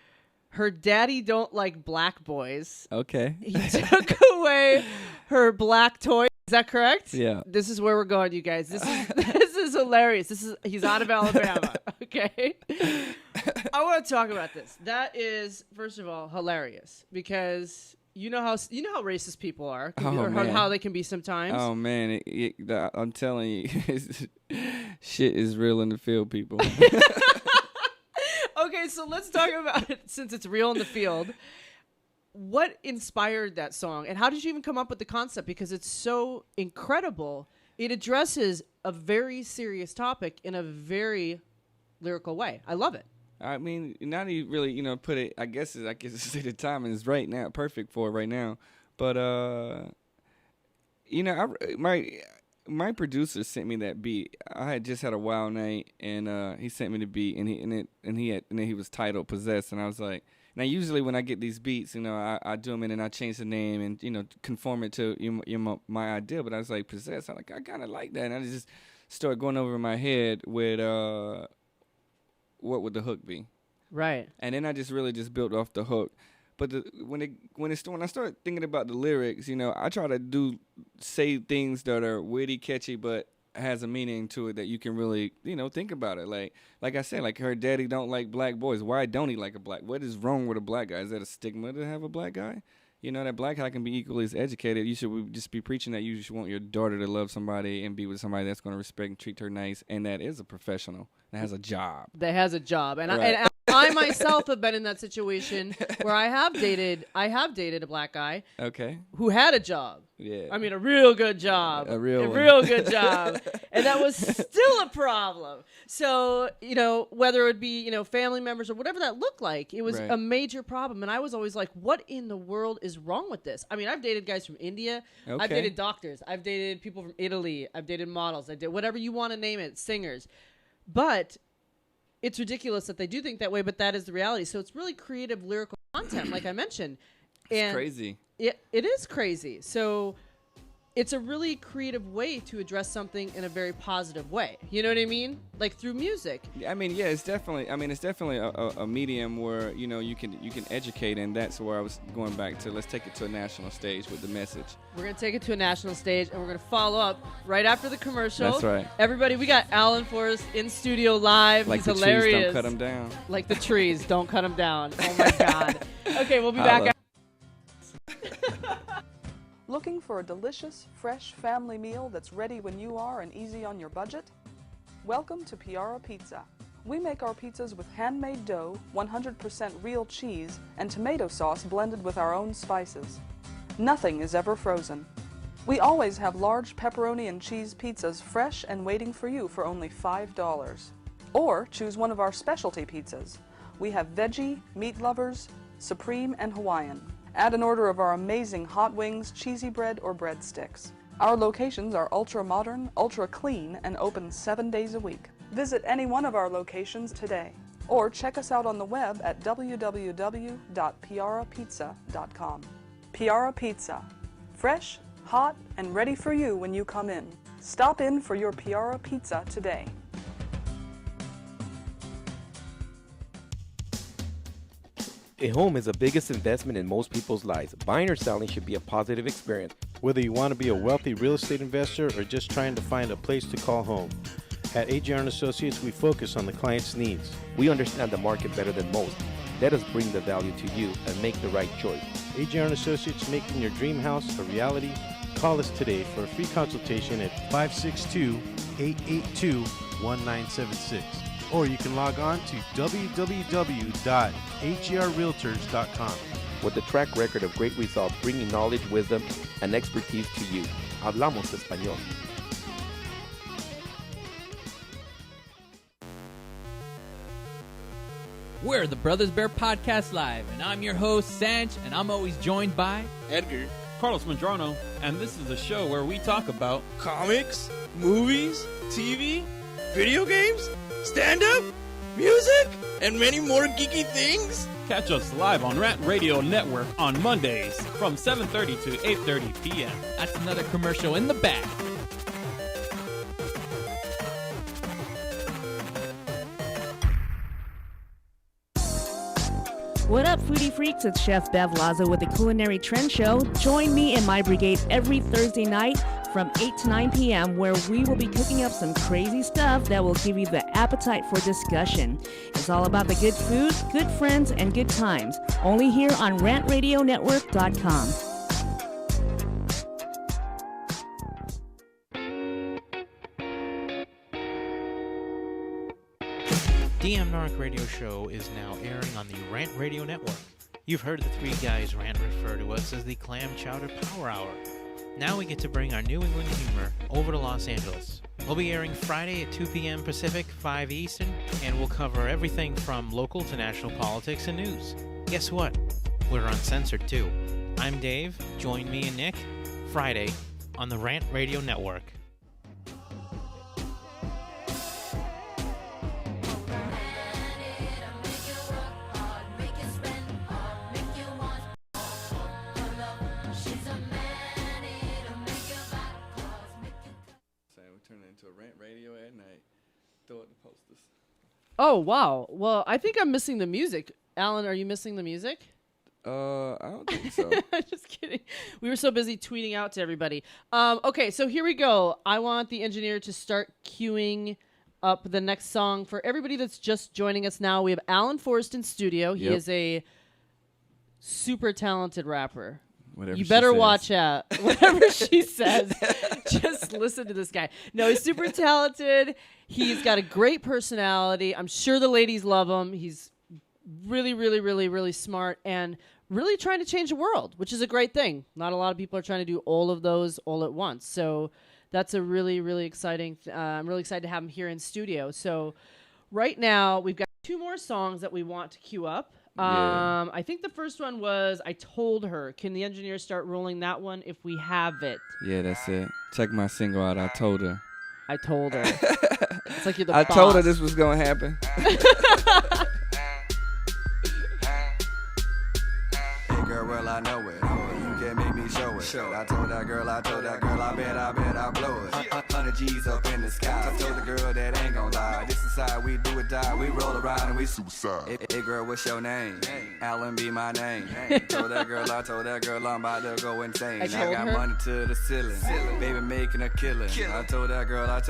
Her daddy don't like black boys. Okay. He took away her black toy. Is that correct? Yeah. This is where we're going, you guys. This is hilarious. He's out of Alabama. Okay. I want to talk about this. That is, first of all, hilarious because you know how racist people are, or how they can be sometimes. Oh man, I'm telling you, shit is real in the field, people. Okay, so let's talk about it since it's real in the field. What inspired that song, and how did you even come up with the concept? Because it's so incredible. It addresses a very serious topic in a very lyrical way. I love it. I mean, not even really, put it. I guess the timing is right now, perfect for it right now. But my producer sent me that beat. I had just had a wild night, and he sent me the beat, and he was titled "Possessed," and I was like. Now, usually when I get these beats, I do them and then I change the name and, conform it to my idea. But I was like, Possessed. I kind of like that. And I just started going over in my head with what would the hook be? Right. And then I just really built off the hook. But when I started thinking about the lyrics, I try to say things that are witty, catchy, but has a meaning to it that you can really, think about it. Like I said, like her daddy don't like black boys. Why don't he like a black? What is wrong with a black guy? Is that a stigma to have a black guy? That black guy can be equally as educated. You should just be preaching that you should want your daughter to love somebody and be with somebody that's going to respect and treat her nice, and that is a professional that has a job. And right. I myself have been in that situation where I have dated a black guy. Okay. Who had a job. Yeah. I mean, a real good job. A real good job. And that was still a problem. So, whether it would be, family members or whatever that looked like, it was a major problem. And I was always like, what in the world is wrong with this? I mean, I've dated guys from India. Okay. I've dated doctors. I've dated people from Italy. I've dated models. I did whatever you want to name it, singers. But it's ridiculous that they do think that way, but that is the reality. So it's really creative lyrical content, like I mentioned. It's crazy. It is crazy. So it's a really creative way to address something in a very positive way. You know what I mean? Like through music. I mean, yeah, it's definitely a medium where, you can educate, and that's where I was going back to. Let's take it to a national stage with the message. We're going to take it to a national stage, and we're going to follow up right after the commercial. That's right. Everybody, we got Alan Forrest in studio live. Like He's the hilarious. trees, don't cut them down. Like the trees, don't cut them down. Oh, my God. Okay, we'll be back. Looking for a delicious, fresh family meal that's ready when you are and easy on your budget? Welcome to Piara Pizza. We make our pizzas with handmade dough, 100% real cheese, and tomato sauce blended with our own spices. Nothing is ever frozen. We always have large pepperoni and cheese pizzas fresh and waiting for you for only $5. Or choose one of our specialty pizzas. We have veggie, meat lovers, supreme, and Hawaiian. Add an order of our amazing hot wings, cheesy bread, or breadsticks. Our locations are ultra-modern, ultra-clean, and open 7 days a week. Visit any one of our locations today, or check us out on the web at www.piarapizza.com. Piara Pizza. Fresh, hot, and ready for you when you come in. Stop in for your Piara Pizza today. A home is the biggest investment in most people's lives. Buying or selling should be a positive experience. Whether you want to be a wealthy real estate investor or just trying to find a place to call home, at AJR & Associates, we focus on the client's needs. We understand the market better than most. Let us bring the value to you and make the right choice. AJR & Associates, making your dream house a reality. Call us today for a free consultation at 562-882-1976. Or you can log on to www.herrealtors.com. With a track record of great results, bringing knowledge, wisdom, and expertise to you. Hablamos español. We're the Brothers Bear Podcast Live, and I'm your host, Sanch, and I'm always joined by Edgar, Carlos Medrano, and this is a show where we talk about comics, movies, TV, video games, stand-up, music, and many more geeky things. Catch us live on Rant Radio Network on Mondays from 7:30 to 8:30 p.m. That's another commercial in the bag. What up, foodie freaks? It's Chef Bev Lazo with the Culinary Trend Show. Join me and my brigade every Thursday night from 8 to 9 p.m. where we will be cooking up some crazy stuff that will give you the appetite for discussion. It's all about the good food, good friends, and good times. Only here on RantRadioNetwork.com. DM Narc Radio Show is now airing on the Rant Radio Network. You've heard the three guys rant refer to us as the Clam Chowder Power Hour. Now we get to bring our New England humor over to Los Angeles. We'll be airing Friday at 2 p.m. Pacific, 5 Eastern, and we'll cover everything from local to national politics and news. Guess what? We're uncensored too. I'm Dave. Join me and Nick Friday on the Rant Radio Network. Oh, wow. Well, I think I'm missing the music. Alan, are you missing the music? I don't think so. Just kidding. We were so busy tweeting out to everybody. Okay, so here we go. I want the engineer to start queuing up the next song. For everybody that's just joining us now, we have Alan Forrest in studio. He is a super talented rapper. Whatever you better she watch out. Whatever she says, just listen to this guy. No, he's super talented. He's got a great personality. I'm sure the ladies love him. He's really, really, really, really smart and really trying to change the world, which is a great thing. Not a lot of people are trying to do all of those all at once. So that's a really, really exciting. I'm really excited to have him here in studio. So right now we've got 2 more songs that we want to queue up. Yeah. I think the first one was I Told Her. Can the engineer start rolling that one if we have it? Yeah, that's it. Check my single out. I Told Her. I Told Her. It's like you're the I boss. told her this was going to happen. Hey girl, well I know it. You can't make me show it. I told that girl, I bet I blow it. 100 G's up in the sky. I told the girl that ain't gon' lie. This is how we do it, die. We roll around and we suicide. Hey girl, what's your name? Alan be my name. I told that girl I'm about to go insane. I got money to the ceiling. Baby making a killing. I told her girl I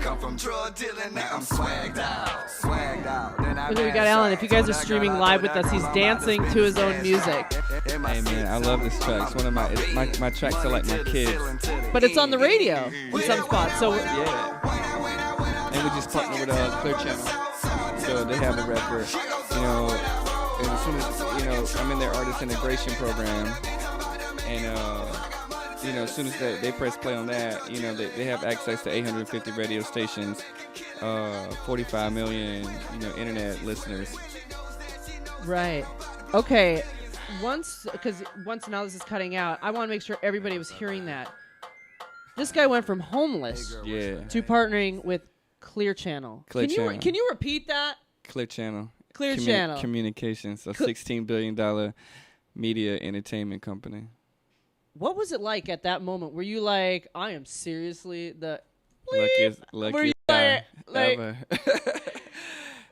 come from drug dealing. Now I'm swagged out. Then we got Alan. If you guys are streaming live with us, he's dancing to his own music. Hey man, I love this track. It's one of my tracks are like my kids. But it's on the radio in some spots. So yeah. And we just partner with Clear Channel. So they have a rapper, and as soon as, I'm in their artist integration program. And, as soon as they press play on that, they have access to 850 radio stations, 45 million, internet listeners. Right. Okay. Once now this is cutting out, I want to make sure everybody was hearing that. This guy went from homeless to partnering with Clear Channel. Can you repeat that? Clear Channel. Channel. Communications, a $16 billion media entertainment company. What was it like at that moment? Were you like, I am seriously the luckiest guy ever?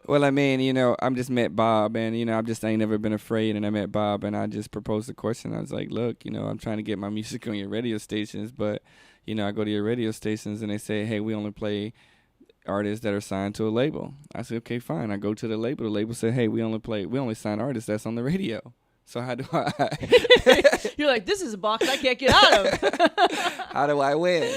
Well, I mean, I'm just met Bob, and, I ain't never been afraid, and I met Bob, and I just proposed the question. I was like, look, I'm trying to get my music on your radio stations, but, I go to your radio stations, and they say, hey, we only play artists that are signed to a label. I said, okay, fine. I go to the label. The label said, hey, we only sign artists that's on the radio. So how do I? You're like, this is a box I can't get out of. How do I win?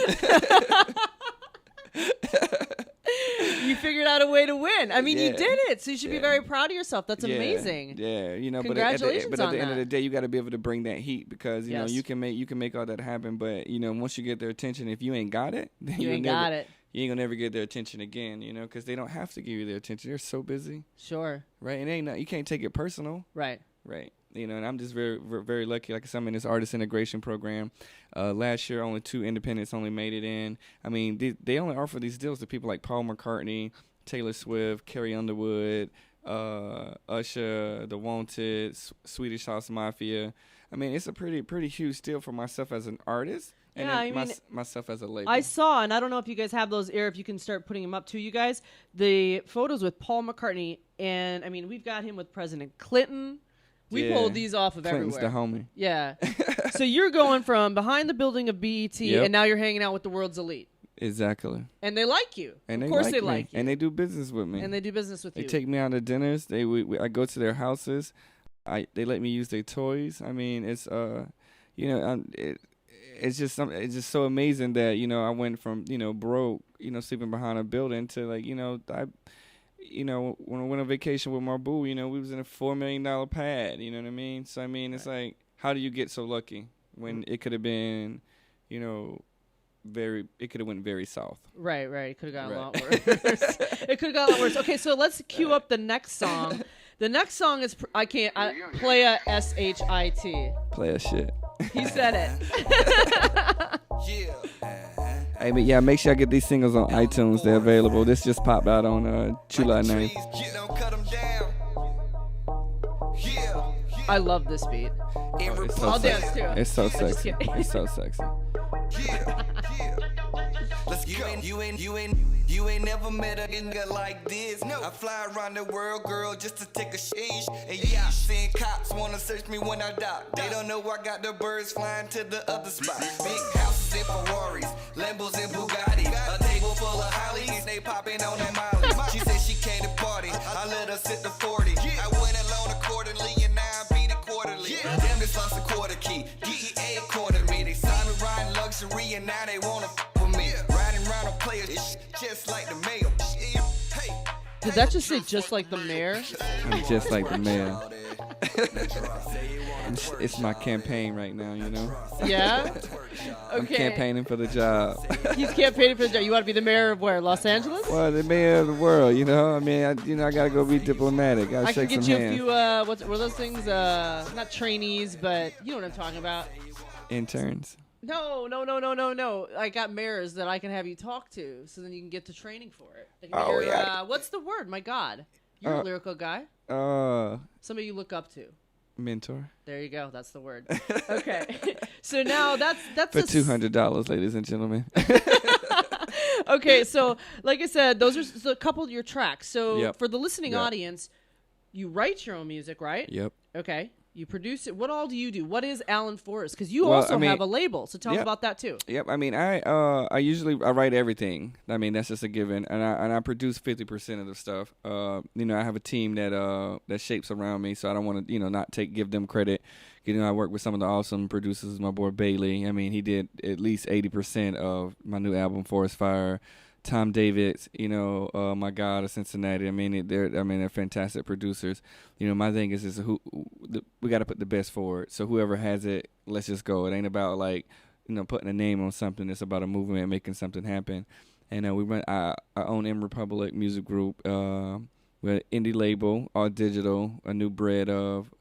You figured out a way to win. I mean, you Yeah. did it. So you should be very proud of yourself. That's Yeah, amazing. Yeah, you know, Congratulations but at the on end of that. the day, you got to be able to bring that heat because you know Yes. you can make all that happen. But you know, once you get their attention, if you ain't got it, then You ain't got it. You ain't gonna never get their attention again. You know, because they don't have to give you their attention. They're so busy. Sure. Right, and you can't take it personal. Right. Right. You know, and I'm just very, very lucky. Like I said, I'm in this artist integration program. Last year, only 2 independents only made it in. I mean, they only offer these deals to people like Paul McCartney, Taylor Swift, Carrie Underwood, Usher, The Wanted, Swedish House Mafia. I mean, it's a pretty huge deal for myself as an artist. And Yeah, then I mean, myself as a label. I saw, and I don't know if you guys have those, if you can start putting them up too, you guys, the photos with Paul McCartney. And, I mean, we've got him with President Clinton. We pulled these off of Clinton's everywhere. the homie. Yeah. So you're going from behind the building of BET, Yep. and now you're hanging out with the world's elite. Exactly. And they like you. And of they course like they me. like you. And they do business with me. And they do business with They you. take me out to dinners. I go to their houses. They let me use their toys. I mean, it's you know, it's just it's just so amazing that you know I went from broke, sleeping behind a building to like when I went on vacation with my boo, we was in a $4 million pad. You know what I mean? So I mean, it's like, how do you get so lucky when it could have been, it could have went very south. Right. It could have gone a lot worse. It could have gone a lot worse. Okay, so let's cue up the next song. The next song is Playa S-H-I-T. Playa shit. He said it. Hey, but yeah, make sure I get these singles on iTunes. They're available. This just popped out on July 9th. I love this beat. It's so I'll sexy. dance too. It's so I'm just sexy. kidding. It's so sexy. Let's go. You ain't never met a nigga like this. No. I fly around the world, girl, just to take a shit. And yeah, I seen cops wanna search me when I die. They don't know I got the birds flying to the other spot. Big houses and Ferraris, Lambos and Bugatti. A table full of Hollies, they popping on that Molly. She said she came to party, I let her sit to 40. I went alone accordingly, and now I beat it quarterly. Damn, this lost a quarter key. DEA cornered me. They signed me riding luxury, and now they wanna with me. Riding around on players, just like the mayor. Hey. Did that just say just like the mayor? I'm just like the mayor. It's my campaign right now, Yeah? I'm Okay. campaigning for the job. He's campaigning for the job. You want to be the mayor of where? Los Angeles? Well, the mayor of the world, I mean, I gotta go be diplomatic. Gotta I can shake get some you hands. a few, what were those things? Not trainees, but you know what I'm talking about. Interns. No. I got mayors that I can have you talk to, so then you can get the training for it. Like Oh, mayor, yeah. What's the word? My God. You're a lyrical guy. Somebody you look up to. Mentor. There you go. That's the word. Okay. So now that's For $200, ladies and gentlemen. Okay, so like I said, those are a couple of your tracks. So Yep. for the listening Yep. audience, you write your own music, right? Yep. Okay. You produce it. What all do you do? What is Alan Forrest? Because you Well, also I mean- have a label. So tell us Yep. about that too. Yep. I mean, I usually write everything. I mean, that's just a given, and I produce 50% of the stuff. I have a team that shapes around me, so I don't want to not give them credit. I work with some of the awesome producers. My boy Bailey. I mean, he did at least 80% of my new album, Forest Fire. Tom Davis, my God of Cincinnati. I mean, they're fantastic producers. My thing is we got to put the best forward. So whoever has it, let's just go. It ain't about putting a name on something. It's about a movement and making something happen. And we run our own M Republic music group. We're an indie label, all digital, a new breed of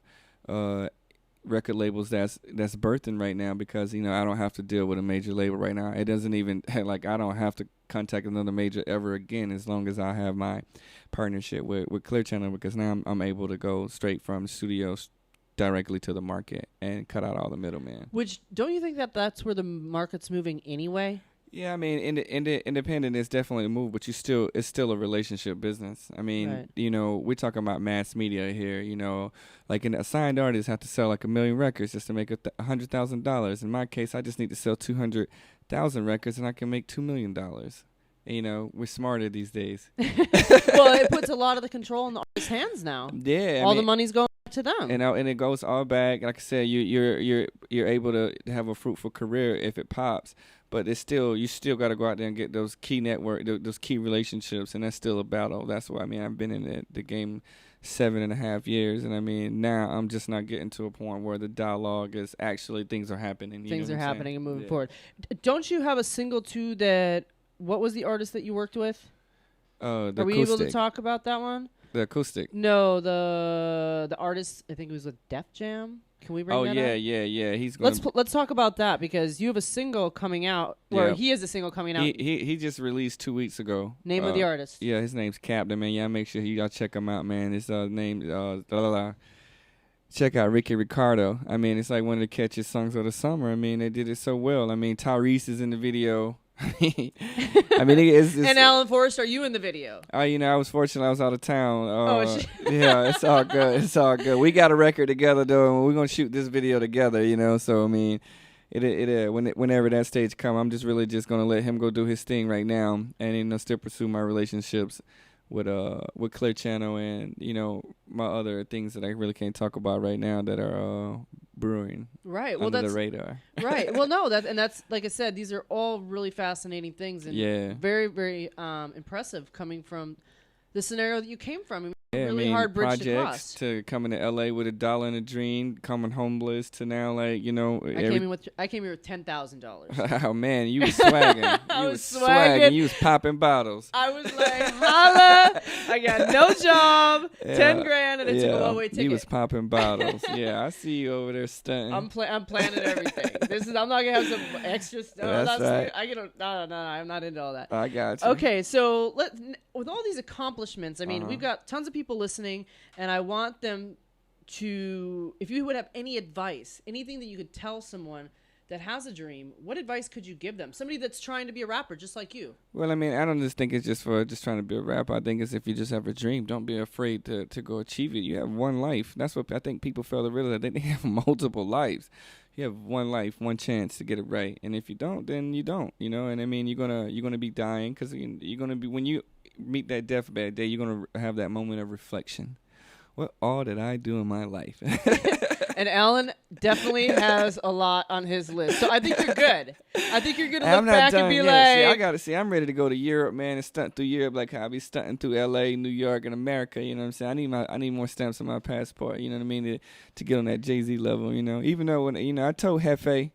record labels that's birthing right now because I don't have to deal with a major label right now. It doesn't even I don't have to contact another major ever again as long as I have my partnership with Clear Channel, because now I'm able to go straight from studios directly to the market and cut out all the middlemen. Which, don't you think that's where the market's moving anyway? Yeah, I mean, independent is definitely a move, but it's still a relationship business. I mean, Right. we're talking about mass media here. Like a signed artist have to sell like 1 million records just to make $100,000. In my case, I just need to sell 200,000 records and I can make $2 million. We're smarter these days. Well, it puts a lot of the control in the artist's hands now. Yeah, All the money's going to to them. And it goes all back. Like I said, you're able to have a fruitful career if it pops. But you still got to go out there and get those key those key relationships, and that's still a battle. That's why I've been in the game 7.5 years, and now I'm just not getting to a point where the dialogue is actually things are happening. Things are happening and moving forward. Don't you have a single too that? What was the artist that you worked with? The Are we acoustic. able to talk about that one? The acoustic. No, the artist. I think it was with Def Jam. Can we bring that up? Yeah. He's going. Let's talk about that because you have a single coming out. Or he has a single coming out. He just released 2 weeks ago. Name of the artist. Yeah, his name's Captain, man. Yeah, make sure y'all check him out, man. His name check out Ricky Ricardo. It's like one of the catchiest songs of the summer. They did it so well. Tyrese is in the video. It's and Alan Forrest, are you in the video? I was fortunate. I was out of town. Yeah, it's all good. It's all good. We got a record together though, and we're gonna shoot this video together. So whenever that stage come, I'm just really just gonna let him go do his thing right now, and still pursue my relationships with Clear Channel and my other things that I really can't talk about right now that are brewing. Right. Well, under that's the radar. Right. Well, no, that's like I said. These are all really fascinating things and very, very impressive coming from the scenario that you came from. Really hard bridge to cross. To coming to LA with $1 and a dream, coming homeless to now I came here with $10,000. Oh man, you was swagging. I was swagging. You was popping bottles. I was like, holla! I got no job, 10 grand, and I took a one-way ticket. You was popping bottles. Yeah, I see you over there stunting. I'm planning everything. I'm not gonna have some extra stuff. That's right. No, I'm not into all that. I got you. Okay, so with all these accomplishments, we've got tons of people listening, and I want them to, if you would have any advice, anything that you could tell someone that has a dream, what advice could you give them? Somebody that's trying to be a rapper just like you. Well, I don't just think it's just for just trying to be a rapper. I think it's if you just have a dream, don't be afraid to go achieve it. You have one life. That's what I think people fail to realize. They have multiple lives. You have one life, one chance to get it right. And if you don't, then you don't, And you're gonna be dying because you're gonna be, when you meet that deathbed day, you're gonna have that moment of reflection. What all did I do in my life? And Alan definitely has a lot on his list, so I think you're good. I think you're gonna look back and be like, I'm ready to go to Europe, man, and stunt through Europe like how I be stunting through LA, New York, and America. You know what I'm saying? I need more stamps on my passport. You know what I mean? To get on that Jay-Z level. Even though when I told Hefe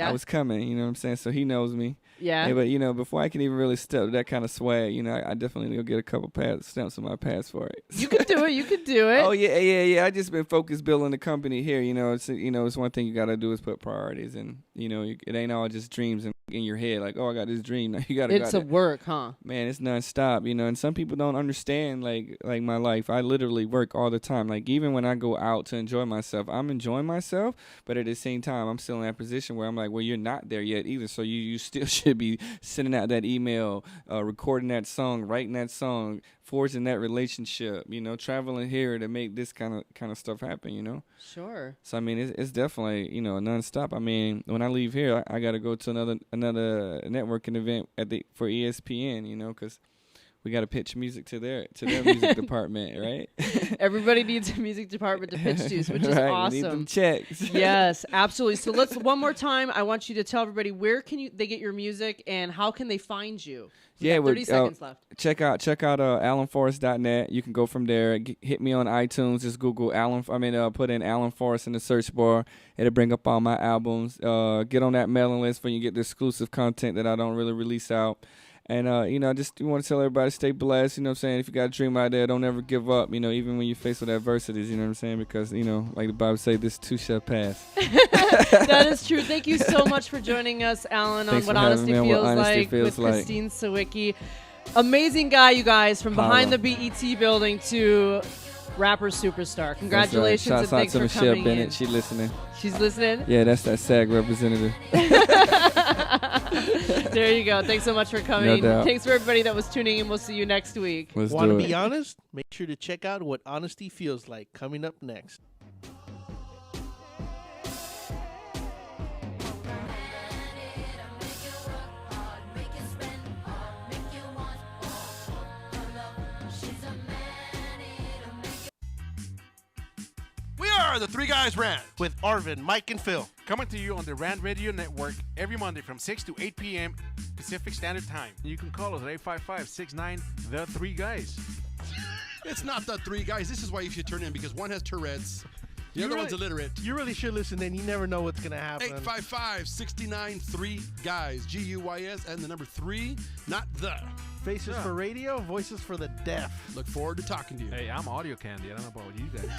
I was coming. You know what I'm saying? So he knows me. Yeah. But before I can even really step that kind of swag, I definitely go get a couple stamps on my passport. You could do it. You could do it. Oh yeah. I just been focused building the company here. It's one thing you gotta do is put priorities, and it ain't all just dreams in your head. Like, oh, I got this dream. You gotta. It's a work, huh? Man, it's nonstop. And some people don't understand like my life. I literally work all the time. Like even when I go out to enjoy myself, I'm enjoying myself, but at the same time, I'm still in that position where I'm like, well, you're not there yet either. So you still should be sending out that email, recording that song, writing that song, forging that relationship, traveling here to make this kind of stuff happen, Sure. So it's definitely nonstop. When I leave here, I got to go to another networking event for ESPN, because we got to pitch music to their music department, right? Everybody needs a music department to pitch to, which is awesome. We need them checks. Yes, absolutely. So let's one more time. I want you to tell everybody where they get your music and how can they find you. Yeah, 30 seconds left. Check out alanforrest.net. You can go from there. Hit me on iTunes. Just Google put in Alan Forrest in the search bar. It'll bring up all my albums. Get on that mailing list when you get the exclusive content that I don't really release out. And, I just want to tell everybody, stay blessed, you know what I'm saying? If you got a dream out there, don't ever give up, even when you're faced with adversities, you know what I'm saying? Because, like the Bible say, this too shall pass. That is true. Thank you so much for joining us, Alan, Thanks on What Honesty Feels Like with Christine Sawicki. Amazing guy, you guys, from behind the BET building to rapper superstar. Congratulations, right. and thanks for Michelle coming Bennett. in. She's listening. She's listening? Yeah, that's that SAG representative. There you go. Thanks so much for coming. No doubt. Thanks for everybody that was tuning in. We'll see you next week. Want to be honest? Make sure to check out What Honesty Feels Like coming up next. are the Three Guys Rant. With Arvin, Mike, and Phil. Coming to you on the Rant Radio Network every Monday from 6 to 8 p.m. Pacific Standard Time. You can call us at 855-69 The Three Guys. It's not the Three Guys. This is why you should turn in, because one has Tourette's. The other one's illiterate. You really should listen in. You never know what's going to happen. 855-69-3-GUYS. G-U-Y-S and the number 3, not the. Faces for radio, voices for the deaf. Look forward to talking to you. Hey, I'm audio candy. I don't know about you guys.